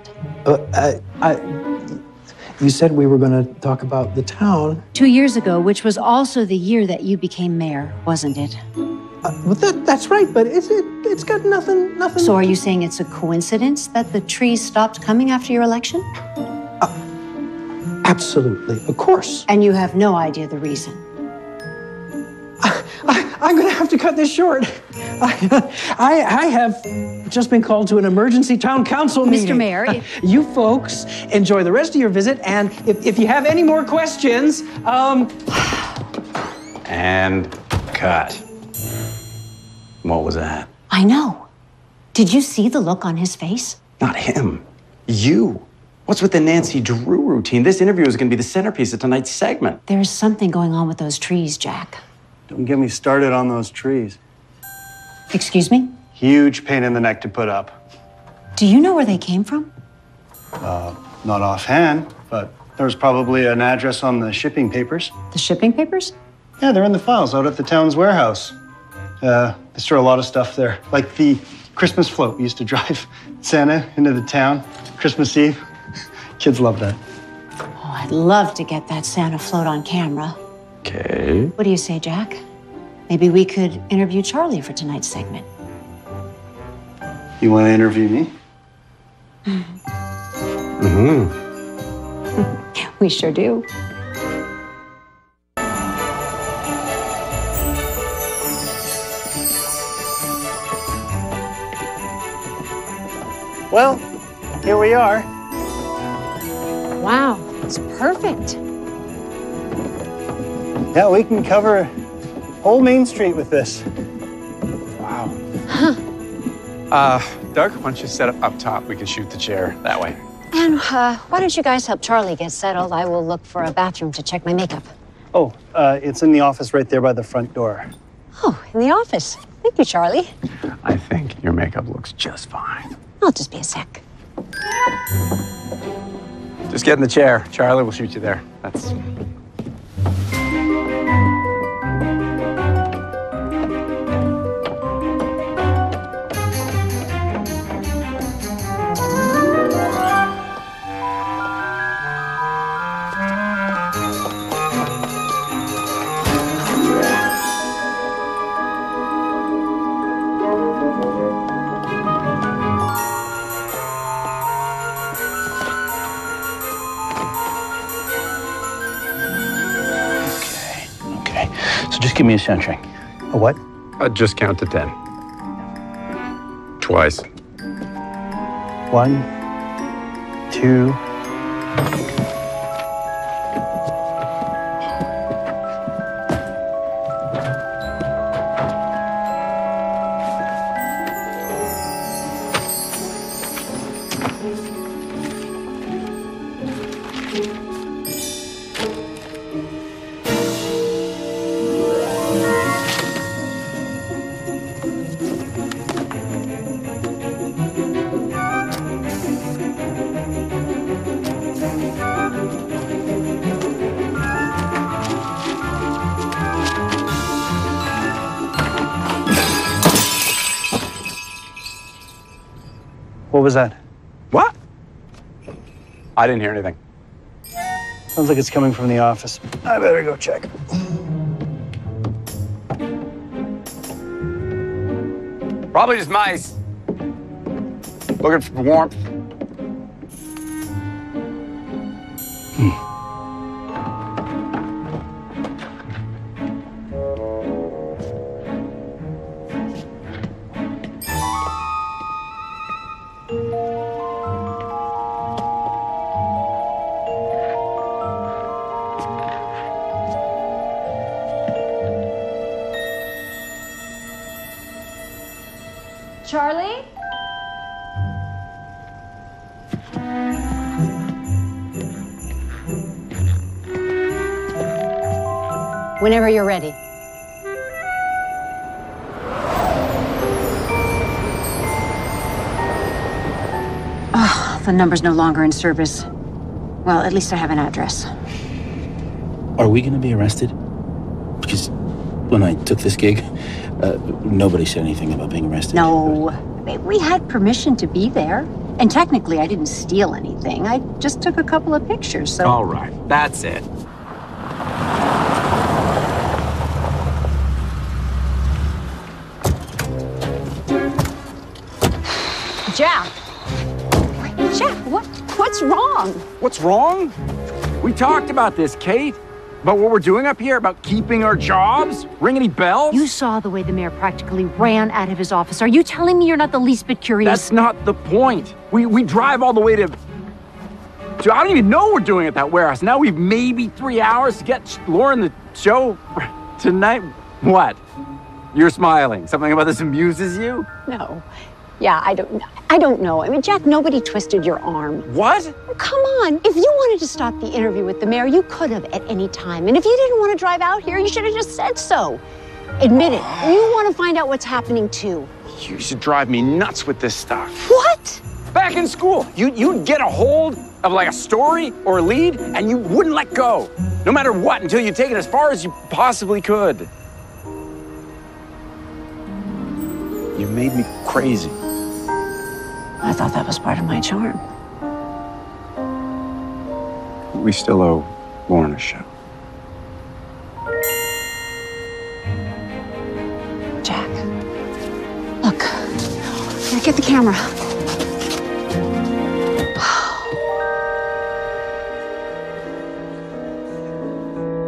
You said we were going to talk about the town. 2 years ago, which was also the year that you became mayor, wasn't it? Well, that's right, but it's got nothing. So are you saying it's a coincidence that the trees stopped coming after your election? Absolutely, of course. And you have no idea the reason? I'm going to have to cut this short. I have just been called to an emergency town council meeting. Mr. Mayor, you folks enjoy the rest of your visit, and if you have any more questions, And cut. What was that? I know. Did you see the look on his face? Not him. You. What's with the Nancy Drew routine? This interview is going to be the centerpiece of tonight's segment. There is something going on with those trees, Jack. Don't get me started on those trees. Excuse me? Huge pain in the neck to put up. Do you know where they came from? Not offhand, but there was probably an address on the shipping papers. The shipping papers? Yeah, they're in the files out at the town's warehouse. They store a lot of stuff there, like the Christmas float. We used to drive Santa into the town Christmas Eve. Kids love that. Oh, I'd love to get that Santa float on camera. Okay. What do you say, Jack? Maybe we could interview Charlie for tonight's segment. You want to interview me? Mm-hmm. We sure do. Well, here we are. Wow, it's perfect. Yeah, we can cover whole Main Street with this. Wow. Doug, why don't you set up top? We can shoot the chair that way. And why don't you guys help Charlie get settled? I will look for a bathroom to check my makeup. Oh, it's in the office right there by the front door. Oh, in the office. Thank you, Charlie. I think your makeup looks just fine. I'll just be a sec. Just get in the chair. Charlie will shoot you there. That's... So just give me a centering. A what? Just count to 10. Twice. 1, 2. What was that? What? I didn't hear anything. Sounds like it's coming from the office. I better go check. Probably just mice. Looking for warmth. Charlie? Whenever you're ready. Oh, the number's no longer in service. Well, at least I have an address. Are we going to be arrested? Because when I took this gig, nobody said anything about being arrested. No, we had permission to be there. And technically, I didn't steal anything. I just took a couple of pictures, so... All right, that's it. Jack! Jack, what's wrong? What's wrong? We talked about this, Kate. About what we're doing up here, about keeping our jobs? Ring any bells? You saw the way the mayor practically ran out of his office. Are you telling me you're not the least bit curious? That's not the point. We drive all the way to I don't even know what we're doing at that warehouse. Now we've maybe 3 hours to get Lauren the show tonight. What? You're smiling. Something about this amuses you? No. Yeah, I don't know. I mean, Jack, nobody twisted your arm. What? Oh, come on. If you wanted to stop the interview with the mayor, you could have at any time. And if you didn't want to drive out here, you should have just said so. Admit it. You want to find out what's happening too. You should drive me nuts with this stuff. What? Back in school, you'd get a hold of like a story or a lead and you wouldn't let go. No matter what, until you take it as far as you possibly could. You made me crazy. I thought that was part of my charm. We still owe Lauren a show. Jack, look, here, get the camera.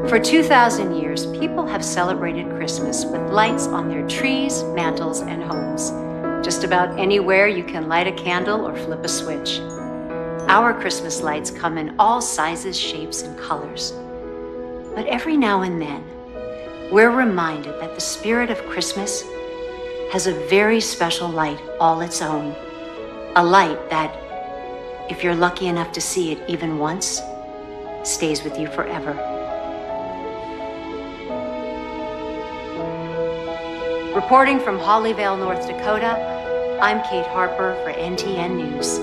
For 2,000 years, people have celebrated Christmas with lights on their trees, mantles, and homes. Just about anywhere you can light a candle or flip a switch. Our Christmas lights come in all sizes, shapes, and colors. But every now and then, we're reminded that the spirit of Christmas has a very special light all its own. A light that, if you're lucky enough to see it even once, stays with you forever. Reporting from Hollyvale, North Dakota, I'm Kate Harper for NTN News.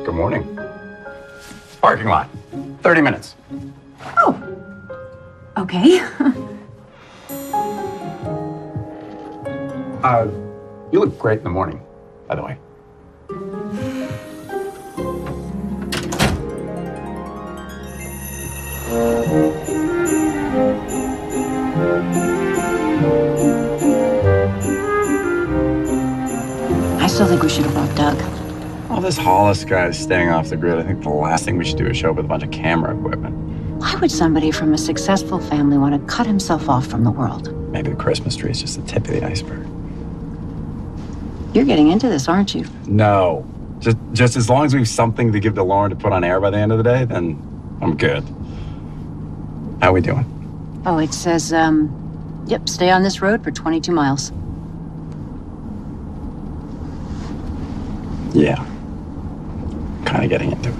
Good morning. Parking lot. 30 minutes. Okay. You look great in the morning, by the way. I still think we should have brought Doug. All this Hollis guy is staying off the grid. I think the last thing we should do is show up with a bunch of camera equipment. Why would somebody from a successful family want to cut himself off from the world? Maybe the Christmas tree is just the tip of the iceberg. You're getting into this, aren't you? No. Just as long as we have something to give to Lauren to put on air by the end of the day, then I'm good. How we doing? Oh, it says, yep, stay on this road for 22 miles. Yeah. Kind of getting into it.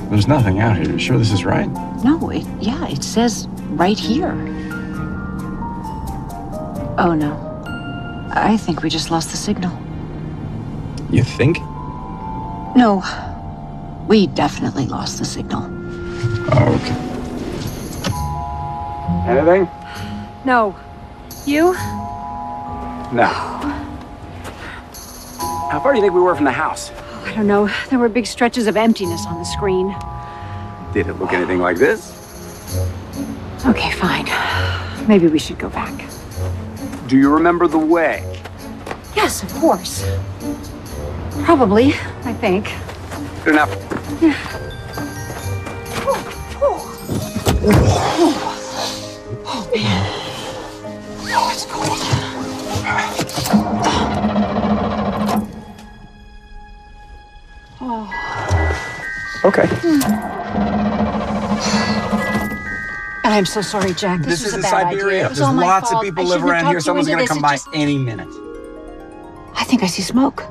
There's nothing out here. You sure this is right? No, it says right here. Oh, no. I think we just lost the signal. You think? No, we definitely lost the signal. Okay. Anything? No. You? No. How far do you think we were from the house? I don't know. There were big stretches of emptiness on the screen. Did it look anything like this? Okay, fine. Maybe we should go back. Do you remember the way? Yes, of course. Probably, I think. Good enough. Oh, man. Let's go. Okay. I'm so sorry, Jack. This was a bad idea. It Siberia. was There's all my lots of fault. people I live shouldn't have around here. talked you Someone's into gonna this. come It by just- any minute. I think I see smoke.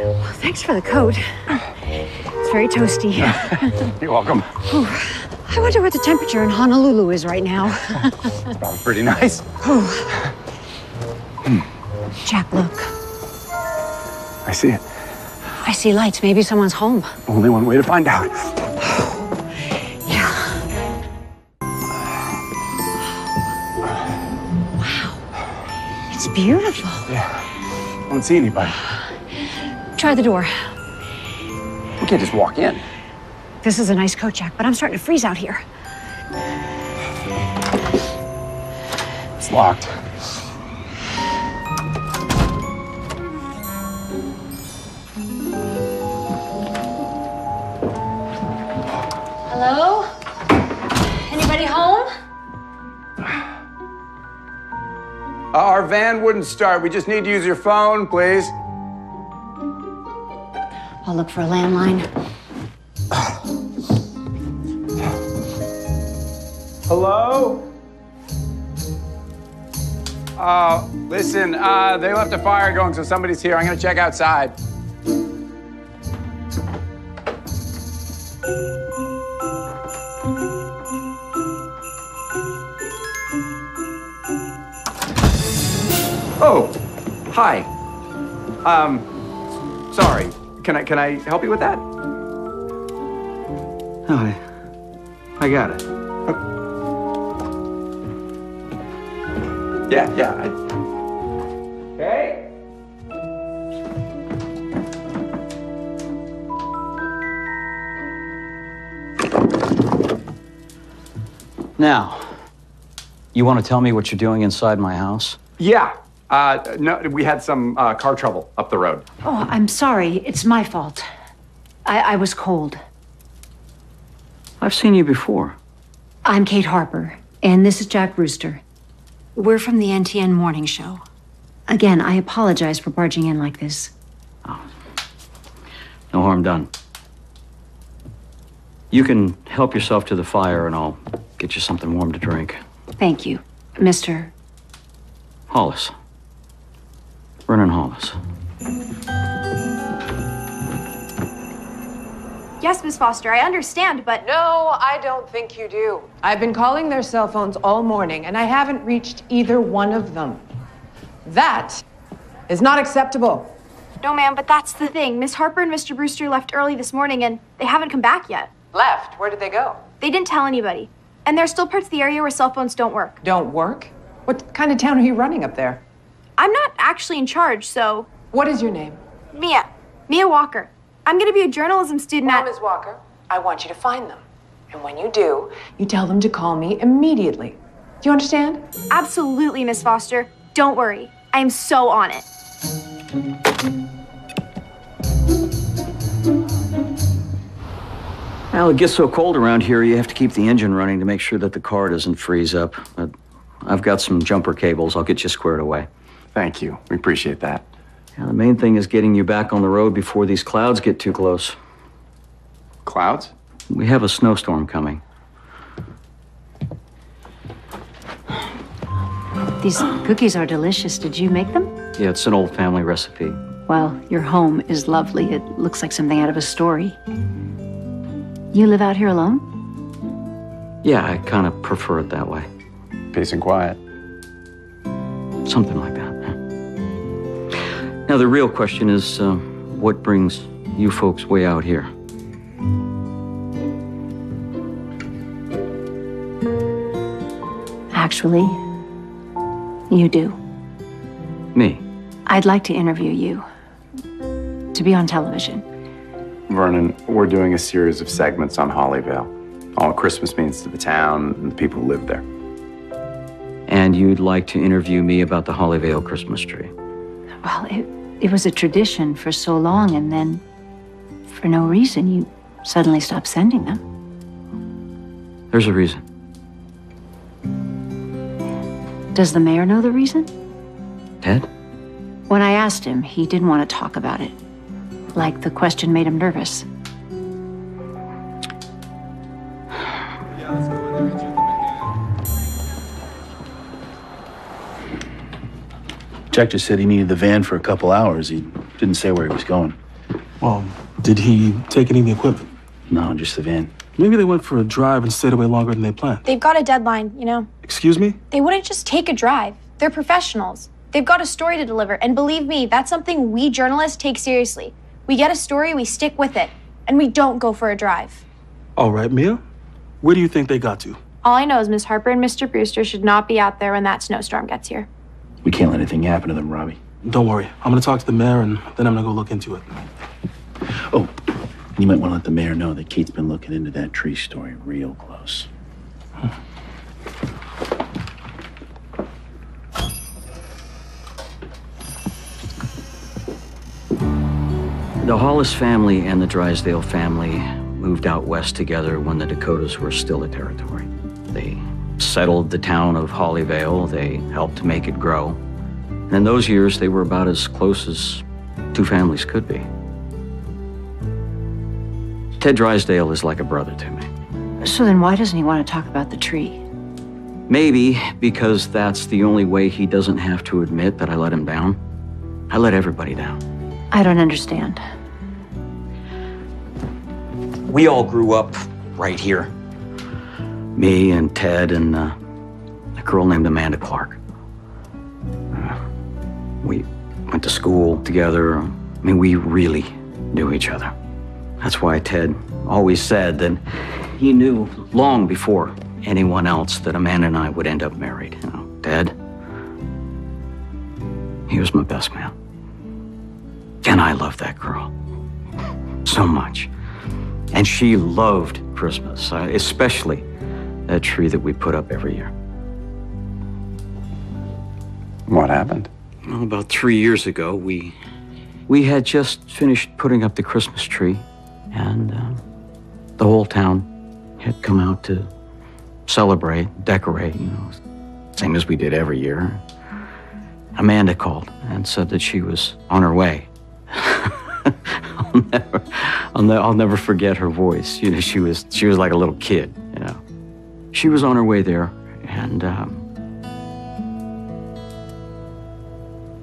Well, thanks for the coat. It's very toasty. You're welcome. Whew. I wonder what the temperature in Honolulu is right now. It's probably pretty nice. Jack, look. I see it. I see lights. Maybe someone's home. Only one way to find out. Yeah. Wow. It's beautiful. Yeah. I don't see anybody. Try the door. We can't just walk in. This is a nice coat, Jack, but I'm starting to freeze out here. It's locked. Hello? Anybody home? Our van wouldn't start. We just need to use your phone, please. I'll look for a landline. Hello? Listen, they left a fire going, so somebody's here. I'm gonna check outside. Oh, hi. Sorry. Can I help you with that? Oh, I got it. Yeah. Okay. Now, you want to tell me what you're doing inside my house? Yeah. No, we had some car trouble up the road. Oh, I'm sorry. It's my fault. I was cold. I've seen you before. I'm Kate Harper, and this is Jack Brewster. We're from the NTN Morning Show. Again, I apologize for barging in like this. No harm done. You can help yourself to the fire, and I'll get you something warm to drink. Thank you, Mr. Hollis. Vernon Hollis. Yes, Miss Foster, I understand, but... No, I don't think you do. I've been calling their cell phones all morning, and I haven't reached either one of them. That is not acceptable. No, ma'am, but that's the thing. Miss Harper and Mr. Brewster left early this morning, and they haven't come back yet. Left? Where did they go? They didn't tell anybody. And there's still parts of the area where cell phones don't work. Don't work? What kind of town are you running up there? I'm not actually in charge, so... What is your name? Mia. Mia Walker. I'm going to be a journalism student at... Ms. Walker, I want you to find them. And when you do, you tell them to call me immediately. Do you understand? Absolutely, Miss Foster. Don't worry. I am so on it. Well, it gets so cold around here, you have to keep the engine running to make sure that the car doesn't freeze up. But I've got some jumper cables. I'll get you squared away. Thank you. We appreciate that. Now, the main thing is getting you back on the road before these clouds get too close. Clouds? We have a snowstorm coming. These cookies are delicious. Did you make them? Yeah, it's an old family recipe. Well, your home is lovely. It looks like something out of a story. You live out here alone? Yeah, I kind of prefer it that way. Peace and quiet. Something like that. Now, the real question is, what brings you folks way out here? Actually, you do. Me? I'd like to interview you. To be on television. Vernon, we're doing a series of segments on Hollyvale. All Christmas means to the town and the people who live there. And you'd like to interview me about the Hollyvale Christmas tree? Well, it was a tradition for so long, and then, for no reason, you suddenly stopped sending them. There's a reason. Does the mayor know the reason? Ted? When I asked him, he didn't want to talk about it. Like the question made him nervous. Jack just said he needed the van for a couple hours. He didn't say where he was going. Well, did he take any of the equipment? No, just the van. Maybe they went for a drive and stayed away longer than they planned. They've got a deadline, you know. Excuse me? They wouldn't just take a drive. They're professionals. They've got a story to deliver. And believe me, that's something we journalists take seriously. We get a story, we stick with it. And we don't go for a drive. All right, Mia. Where do you think they got to? All I know is Miss Harper and Mr. Brewster should not be out there when that snowstorm gets here. We can't let anything happen to them, Robbie. Don't worry. I'm going to talk to the mayor, and then I'm going to go look into it. Oh, you might want to let the mayor know that Kate's been looking into that tree story real close. The Hollis family and the Drysdale family moved out west together when the Dakotas were still a territory. They settled the town of Hollyvale. They helped make it grow. And in those years, they were about as close as two families could be. Ted Drysdale is like a brother to me. So then why doesn't he want to talk about the tree? Maybe because that's the only way he doesn't have to admit that I let him down. I let everybody down. I don't understand. We all grew up right here. Me and Ted and a girl named Amanda Clark. We went to school together. I mean, we really knew each other. That's why Ted always said that he knew long before anyone else that Amanda and I would end up married. You know, Ted, he was my best man. And I loved that girl so much. And she loved Christmas, especially that tree that we put up every year. What happened? Well, about 3 years ago, we had just finished putting up the Christmas tree, and the whole town had come out to celebrate, decorate, same as we did every year. Amanda called and said that she was on her way. I'll never forget her voice. She was like a little kid. She was on her way there, and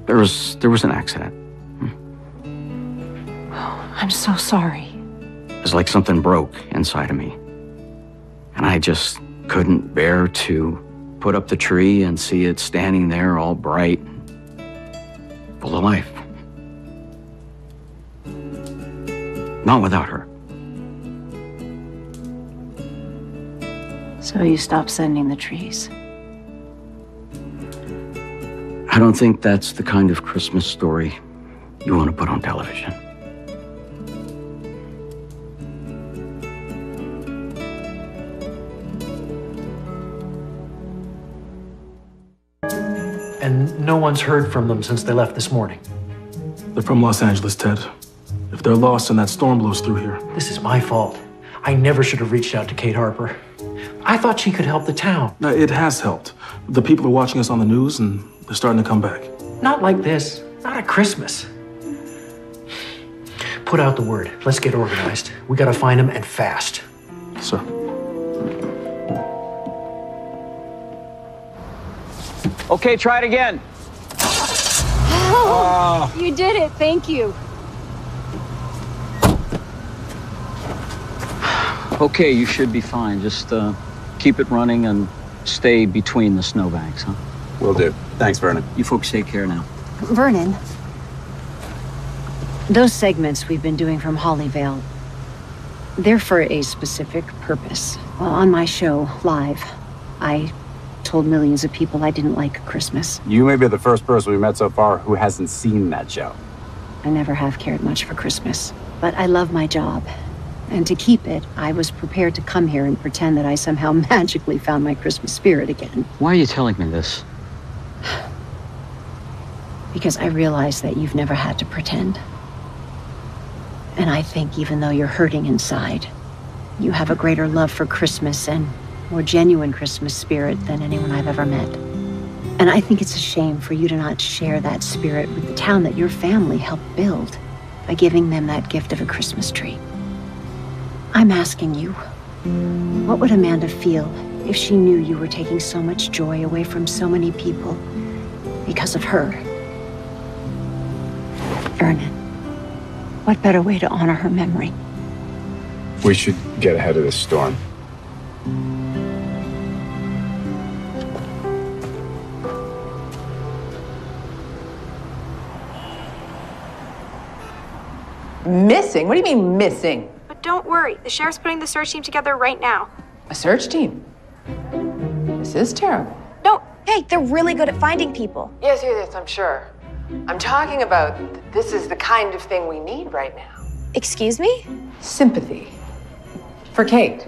there was an accident. I'm so sorry. It was like something broke inside of me, and I just couldn't bear to put up the tree and see it standing there all bright, full of life. Not without her. So you stopped sending the trees. I don't think that's the kind of Christmas story you want to put on television. And no one's heard from them since they left this morning. They're from Los Angeles, Ted. If they're lost and that storm blows through here. This is my fault. I never should have reached out to Kate Harper. I thought she could help the town. No, it has helped. The people are watching us on the news and they're starting to come back. Not like this. Not at Christmas. Put out the word. Let's get organized. We gotta find them, and fast. Sir. Okay, try it again. Oh, you did it. Thank you. Okay, you should be fine. Just keep it running and stay between the snowbanks, huh? Will do. Thanks, Vernon. You folks take care now. Vernon, those segments we've been doing from Hollyvale, they're for a specific purpose. Well, on my show, live, I told millions of people I didn't like Christmas. You may be the first person we met so far who hasn't seen that show. I never have cared much for Christmas, but I love my job. And to keep it, I was prepared to come here and pretend that I somehow magically found my Christmas spirit again. Why are you telling me this? Because I realize that you've never had to pretend. And I think even though you're hurting inside, you have a greater love for Christmas and more genuine Christmas spirit than anyone I've ever met. And I think it's a shame for you to not share that spirit with the town that your family helped build by giving them that gift of a Christmas tree. I'm asking you, what would Amanda feel if she knew you were taking so much joy away from so many people because of her? Vernon, what better way to honor her memory? We should get ahead of this storm. Missing? What do you mean missing? But don't worry, the sheriff's putting the search team together right now. A search team? This is terrible. No, hey, they're really good at finding people. Yes, I'm sure. I'm talking about this is the kind of thing we need right now. Excuse me? Sympathy. For Kate.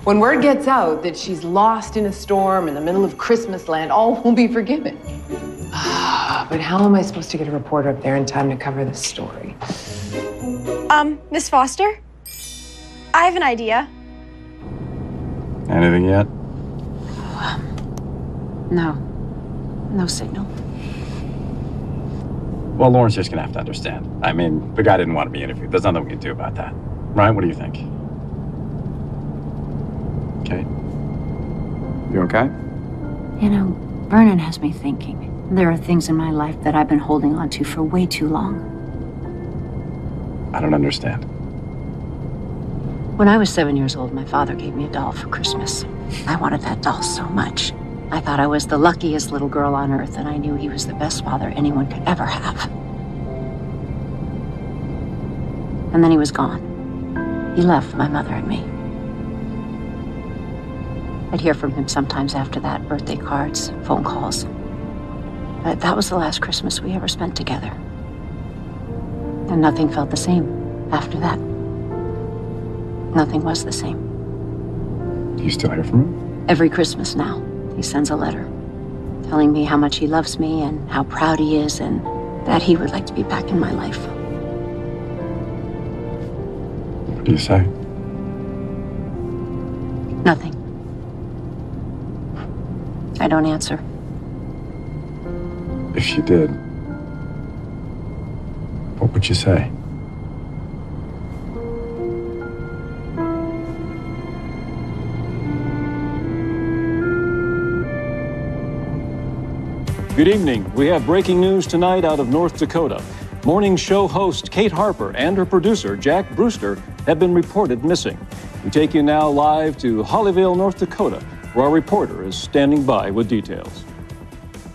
When word gets out that she's lost in a storm in the middle of Christmas land, all will be forgiven. But how am I supposed to get a reporter up there in time to cover this story? Miss Foster? I have an idea. Anything yet? No. No signal. Well, Lauren's just gonna have to understand. I mean, the guy didn't want to be interviewed. There's nothing we can do about that. Ryan, what do you think? Okay. You okay? You know, Vernon has me thinking. There are things in my life that I've been holding on to for way too long. I don't understand. When I was 7 years old, my father gave me a doll for Christmas. I wanted that doll so much. I thought I was the luckiest little girl on earth, and I knew he was the best father anyone could ever have. And then he was gone. He left my mother and me. I'd hear from him sometimes after that, birthday cards, phone calls. But that was the last Christmas we ever spent together. And nothing felt the same after that. Nothing was the same. Do you still hear from him? Every Christmas now, he sends a letter telling me how much he loves me and how proud he is and that he would like to be back in my life. What do you say? Nothing. I don't answer. If you did, what would you say? Good evening. We have breaking news tonight out of North Dakota. Morning show host Kate Harper and her producer Jack Brewster have been reported missing. We take you now live to Hollyvale, North Dakota, where our reporter is standing by with details.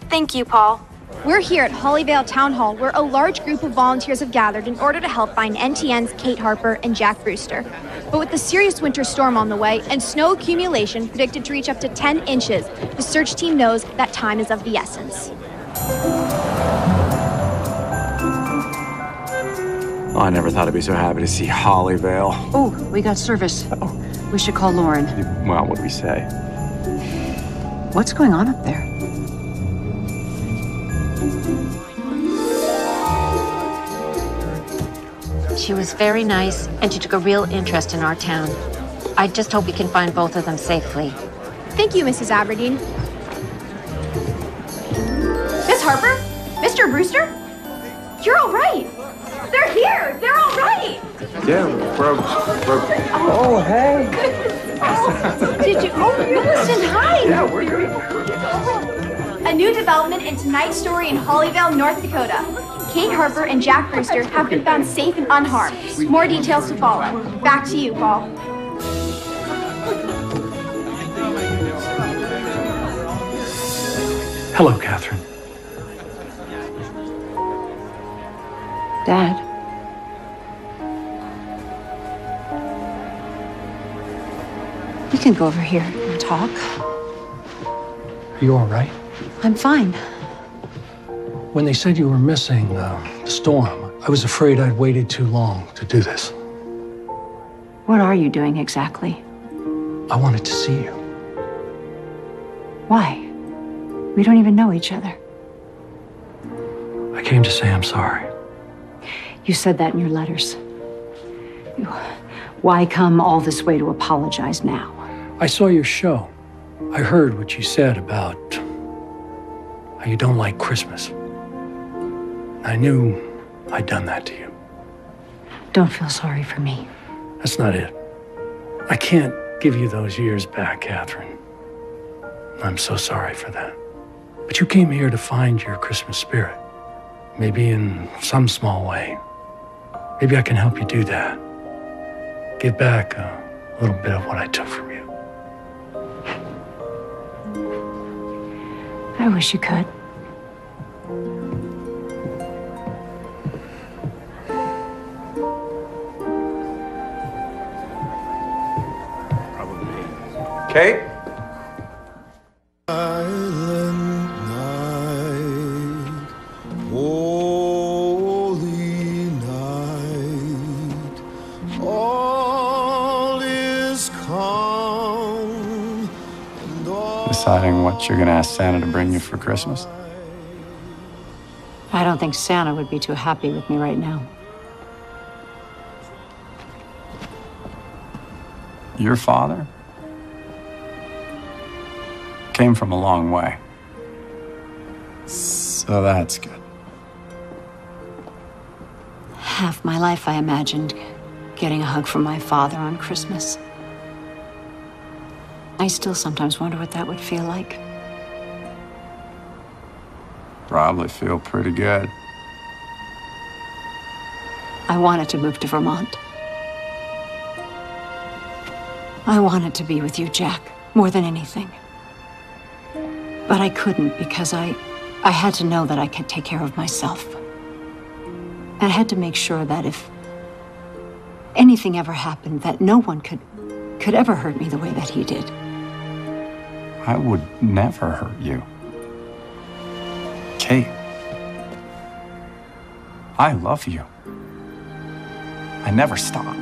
Thank you, Paul. We're here at Hollyvale Town Hall, where a large group of volunteers have gathered in order to help find NTN's Kate Harper and Jack Brewster. But with the serious winter storm on the way and snow accumulation predicted to reach up to 10 inches, the search team knows that time is of the essence. Oh, I never thought I'd be so happy to see Hollyvale. Oh, we got service. We should call Lauren. Well, what do we say? What's going on up there? She was very nice, and she took a real interest in our town. I just hope we can find both of them safely. Thank you, Mrs. Aberdeen. Miss Harper? Mr. Brewster? You're all right. They're here. They're all right. Yeah, we're Oh, hey. Did you? Oh, you listened. Hi. Yeah, we're good. A new development in tonight's story in Hollyvale, North Dakota. Kate Harper and Jack Brewster have been found safe and unharmed. More details to follow. Back to you, Paul. Hello, Catherine. Dad. We can go over here and talk. Are you all right? I'm fine. When they said you were missing the storm, I was afraid I'd waited too long to do this. What are you doing exactly? I wanted to see you. Why? We don't even know each other. I came to say I'm sorry. You said that in your letters. Why come all this way to apologize now? I saw your show. I heard what you said about how you don't like Christmas. I knew I'd done that to you. Don't feel sorry for me. That's not it. I can't give you those years back, Catherine. I'm so sorry for that. But you came here to find your Christmas spirit. Maybe in some small way. Maybe I can help you do that. Give back a little bit of what I took from you. I wish you could. Kate? Holy night, all is calm. Deciding what you're gonna ask Santa to bring you for Christmas? I don't think Santa would be too happy with me right now. Your father came from a long way. So that's good. Half my life I imagined getting a hug from my father on Christmas. I still sometimes wonder what that would feel like. Probably feel pretty good. I wanted to move to Vermont. I wanted to be with you, Jack, more than anything. But I couldn't because I had to know that I could take care of myself. I had to make sure that if anything ever happened, that no one could ever hurt me the way that he did. I would never hurt you. Kate, I love you. I never stopped.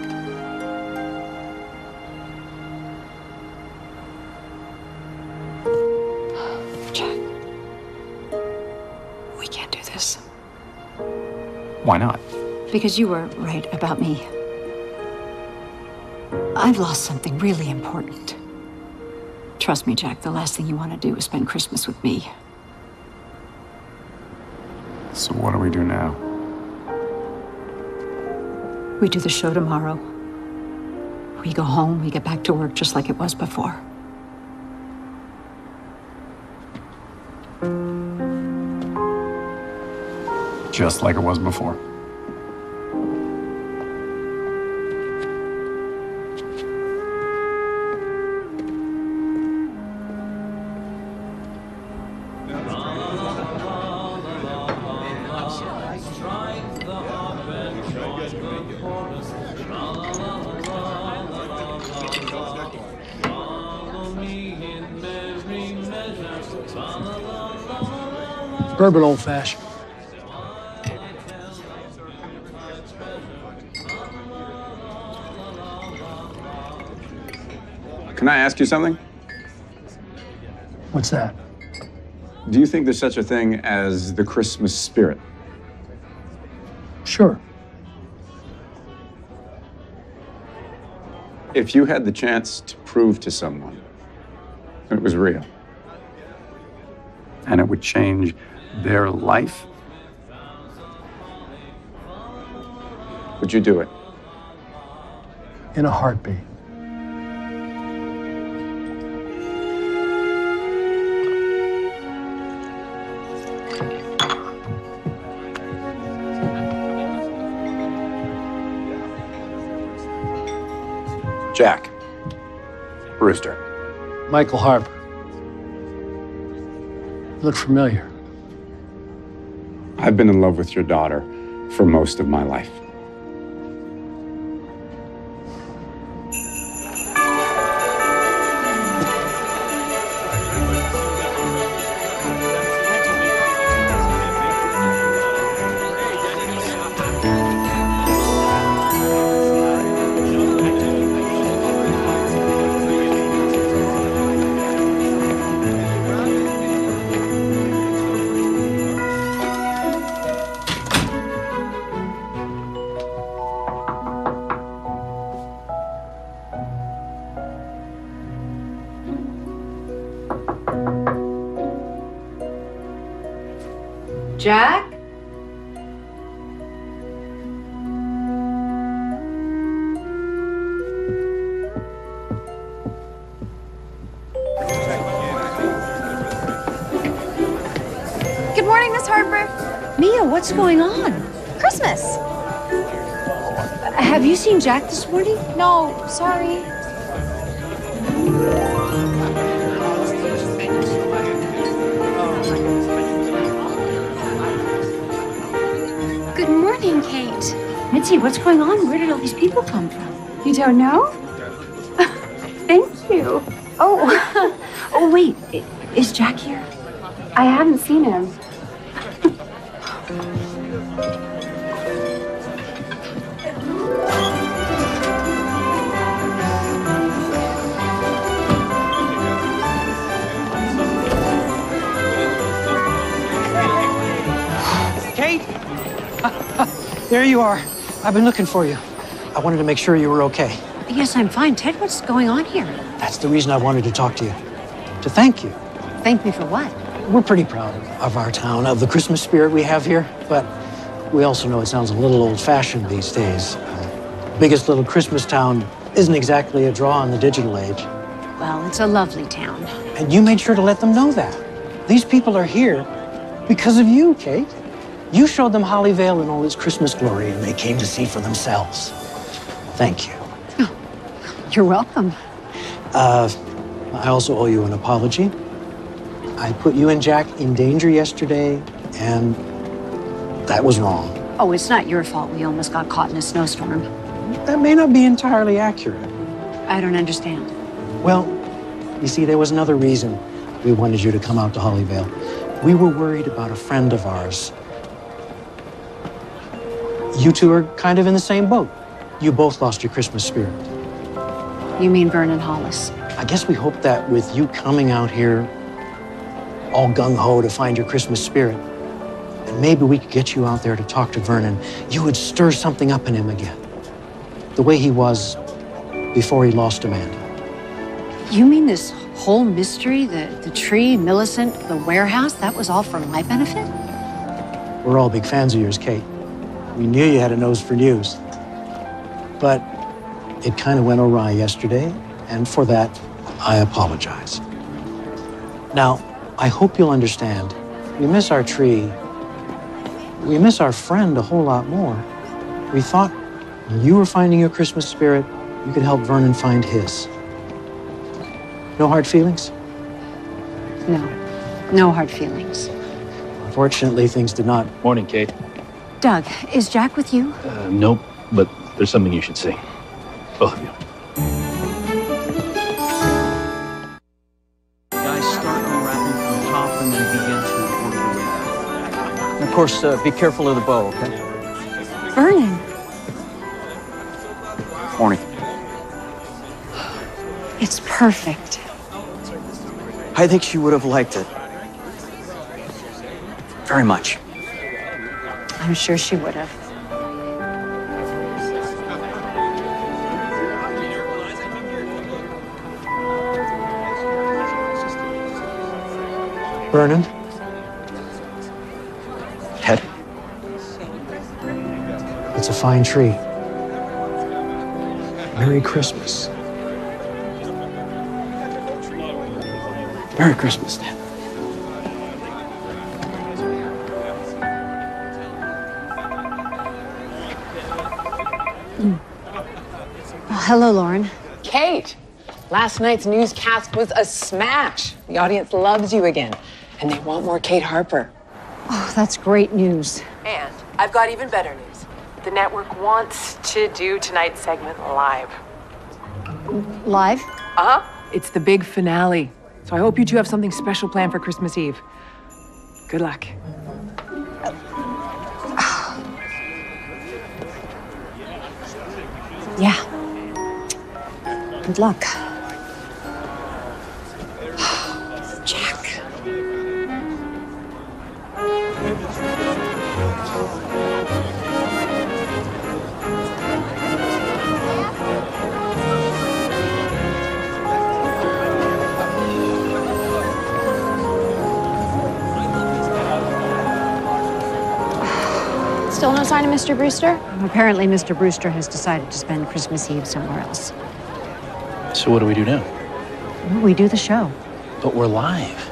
this. Why not? Because you were right about me. I've lost something really important. Trust me, Jack, the last thing you want to do is spend Christmas with me. So what do we do now? We do the show tomorrow. We go home, we get back to work just like it was before. Just like it was before. Bourbon old fashioned. Can I ask you something? What's that? Do you think there's such a thing as the Christmas spirit? Sure. If you had the chance to prove to someone it was real, and it would change their life, would you do it? In a heartbeat. Jack Brewster. Michael Harper. Look familiar. I've been in love with your daughter for most of my life. Jack? Good morning, Miss Harper. Mia, what's going on? Christmas. Have you seen Jack this morning? No, sorry. Good morning, Kate. Mitzi, what's going on? Where did all these people come from? You don't know? Thank you. Oh, oh wait, is Jack here? I haven't seen him. Kate? There you are. I've been looking for you. I wanted to make sure you were okay. Yes, I'm fine. Ted, what's going on here? That's the reason I wanted to talk to you. To thank you. Thank me for what? We're pretty proud of our town, of the Christmas spirit we have here, but we also know it sounds a little old-fashioned these days. Biggest little Christmas town isn't exactly a draw in the digital age. Well, it's a lovely town. And you made sure to let them know that. These people are here because of you, Kate. You showed them Hollyvale in all its Christmas glory, and they came to see for themselves. Thank you. Oh, you're welcome. I also owe you an apology. I put you and Jack in danger yesterday, and that was wrong. Oh, it's not your fault we almost got caught in a snowstorm. That may not be entirely accurate. I don't understand. Well, you see, there was another reason we wanted you to come out to Hollyvale. We were worried about a friend of ours. You two are kind of in the same boat. You both lost your Christmas spirit. You mean Vernon Hollis? I guess we hope that with you coming out here all gung-ho to find your Christmas spirit, maybe we could get you out there to talk to Vernon. You would stir something up in him again. The way he was before he lost Amanda. You mean this whole mystery, the tree, Millicent, the warehouse, that was all for my benefit? We're all big fans of yours, Kate. We knew you had a nose for news. But it kind of went awry yesterday, and for that, I apologize. Now, I hope you'll understand, we miss our tree. We miss our friend a whole lot more. We thought when you were finding your Christmas spirit, you could help Vernon find his. No hard feelings? No. No hard feelings. Unfortunately, things did not. Morning, Kate. Doug, is Jack with you? Nope, but there's something you should see. Both of you. Guys, start unwrapping from the top and then begin to work your way back. And of course, be careful of the bow, okay? Vernon. Morning. It's perfect. I think she would have liked it. Very much. I'm sure she would have. Vernon? Ted? It's a fine tree. Merry Christmas. Merry Christmas, Ted. Oh, hello, Lauren. Kate, last night's newscast was a smash. The audience loves you again, and they want more Kate Harper. Oh, that's great news. And I've got even better news. The network wants to do tonight's segment live. Live? Uh-huh. It's the big finale. So I hope you two have something special planned for Christmas Eve. Good luck. Yeah. Good luck. Jack. Still no sign of Mr. Brewster? Apparently, Mr. Brewster has decided to spend Christmas Eve somewhere else. So what do we do now? We do the show. But we're live.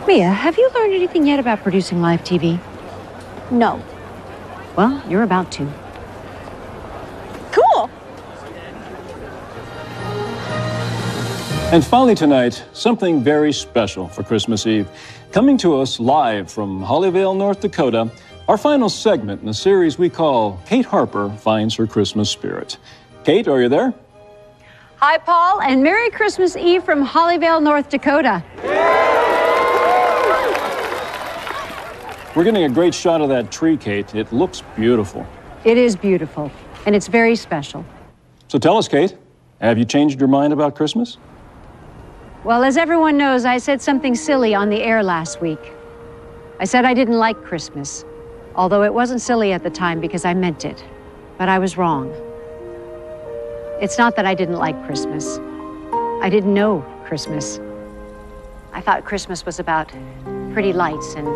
Mia, have you learned anything yet about producing live TV? No. Well, you're about to. Cool. And finally tonight, something very special for Christmas Eve. Coming to us live from Hollyvale, North Dakota, our final segment in a series we call Kate Harper Finds Her Christmas Spirit. Kate, are you there? Hi, Paul, and Merry Christmas Eve from Hollyvale, North Dakota. We're getting a great shot of that tree, Kate. It looks beautiful. It is beautiful, and it's very special. So tell us, Kate, have you changed your mind about Christmas? Well, as everyone knows, I said something silly on the air last week. I said I didn't like Christmas, although it wasn't silly at the time because I meant it. But I was wrong. It's not that I didn't like Christmas. I didn't know Christmas. I thought Christmas was about pretty lights and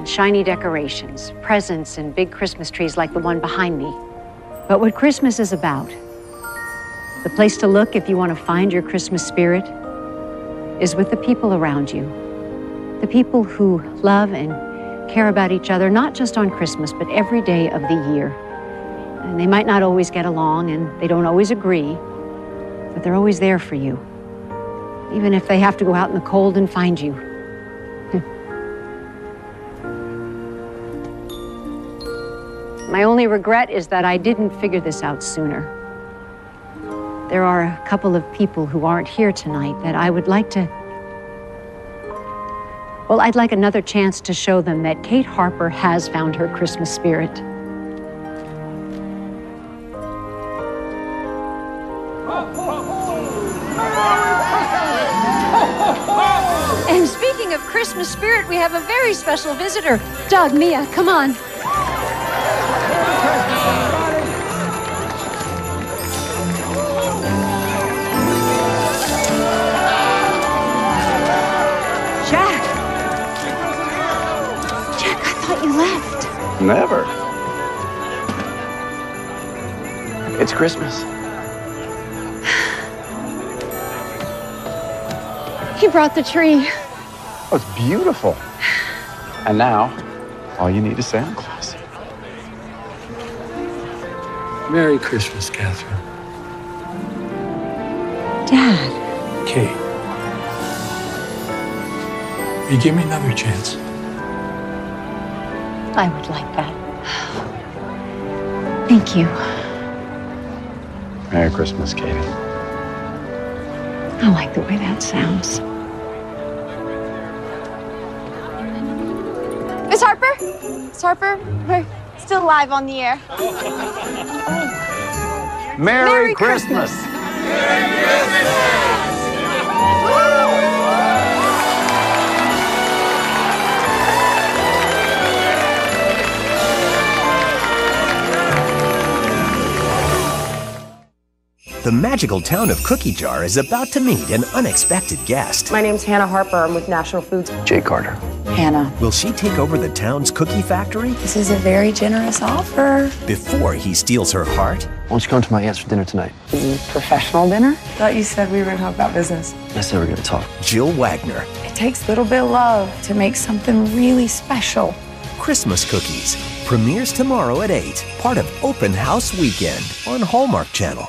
shiny decorations, presents and big Christmas trees like the one behind me. But what Christmas is about, the place to look if you want to find your Christmas spirit, is with the people around you. The people who love and care about each other, not just on Christmas, but every day of the year. And they might not always get along and they don't always agree, but they're always there for you. Even if they have to go out in the cold and find you. My only regret is that I didn't figure this out sooner. There are a couple of people who aren't here tonight that I would like to... Well, I'd like another chance to show them that Kate Harper has found her Christmas spirit. And speaking of Christmas spirit, we have a very special visitor. Doug, Mia, come on. Jack! Jack, I thought you left. Never. It's Christmas. He brought the tree. Oh, it's beautiful. And now, all you need is Santa Claus. Merry Christmas, Catherine. Dad. Kate. You give me another chance. I would like that. Thank you. Merry Christmas, Katie. I like the way that sounds. Miss Harper? Miss Harper, we're still live on the air. Merry Christmas. The magical town of Cookie Jar is about to meet an unexpected guest. My name's Hannah Harper. I'm with National Foods. Jay Carter. Hannah. Will she take over the town's cookie factory? This is a very generous offer. Before he steals her heart? Why don't you come to my aunt's for dinner tonight? Professional dinner? Thought you said we were going to talk about business. I said we're going to talk. Jill Wagner. It takes a little bit of love to make something really special. Christmas Cookies. Premieres tomorrow at 8. Part of Open House Weekend on Hallmark Channel.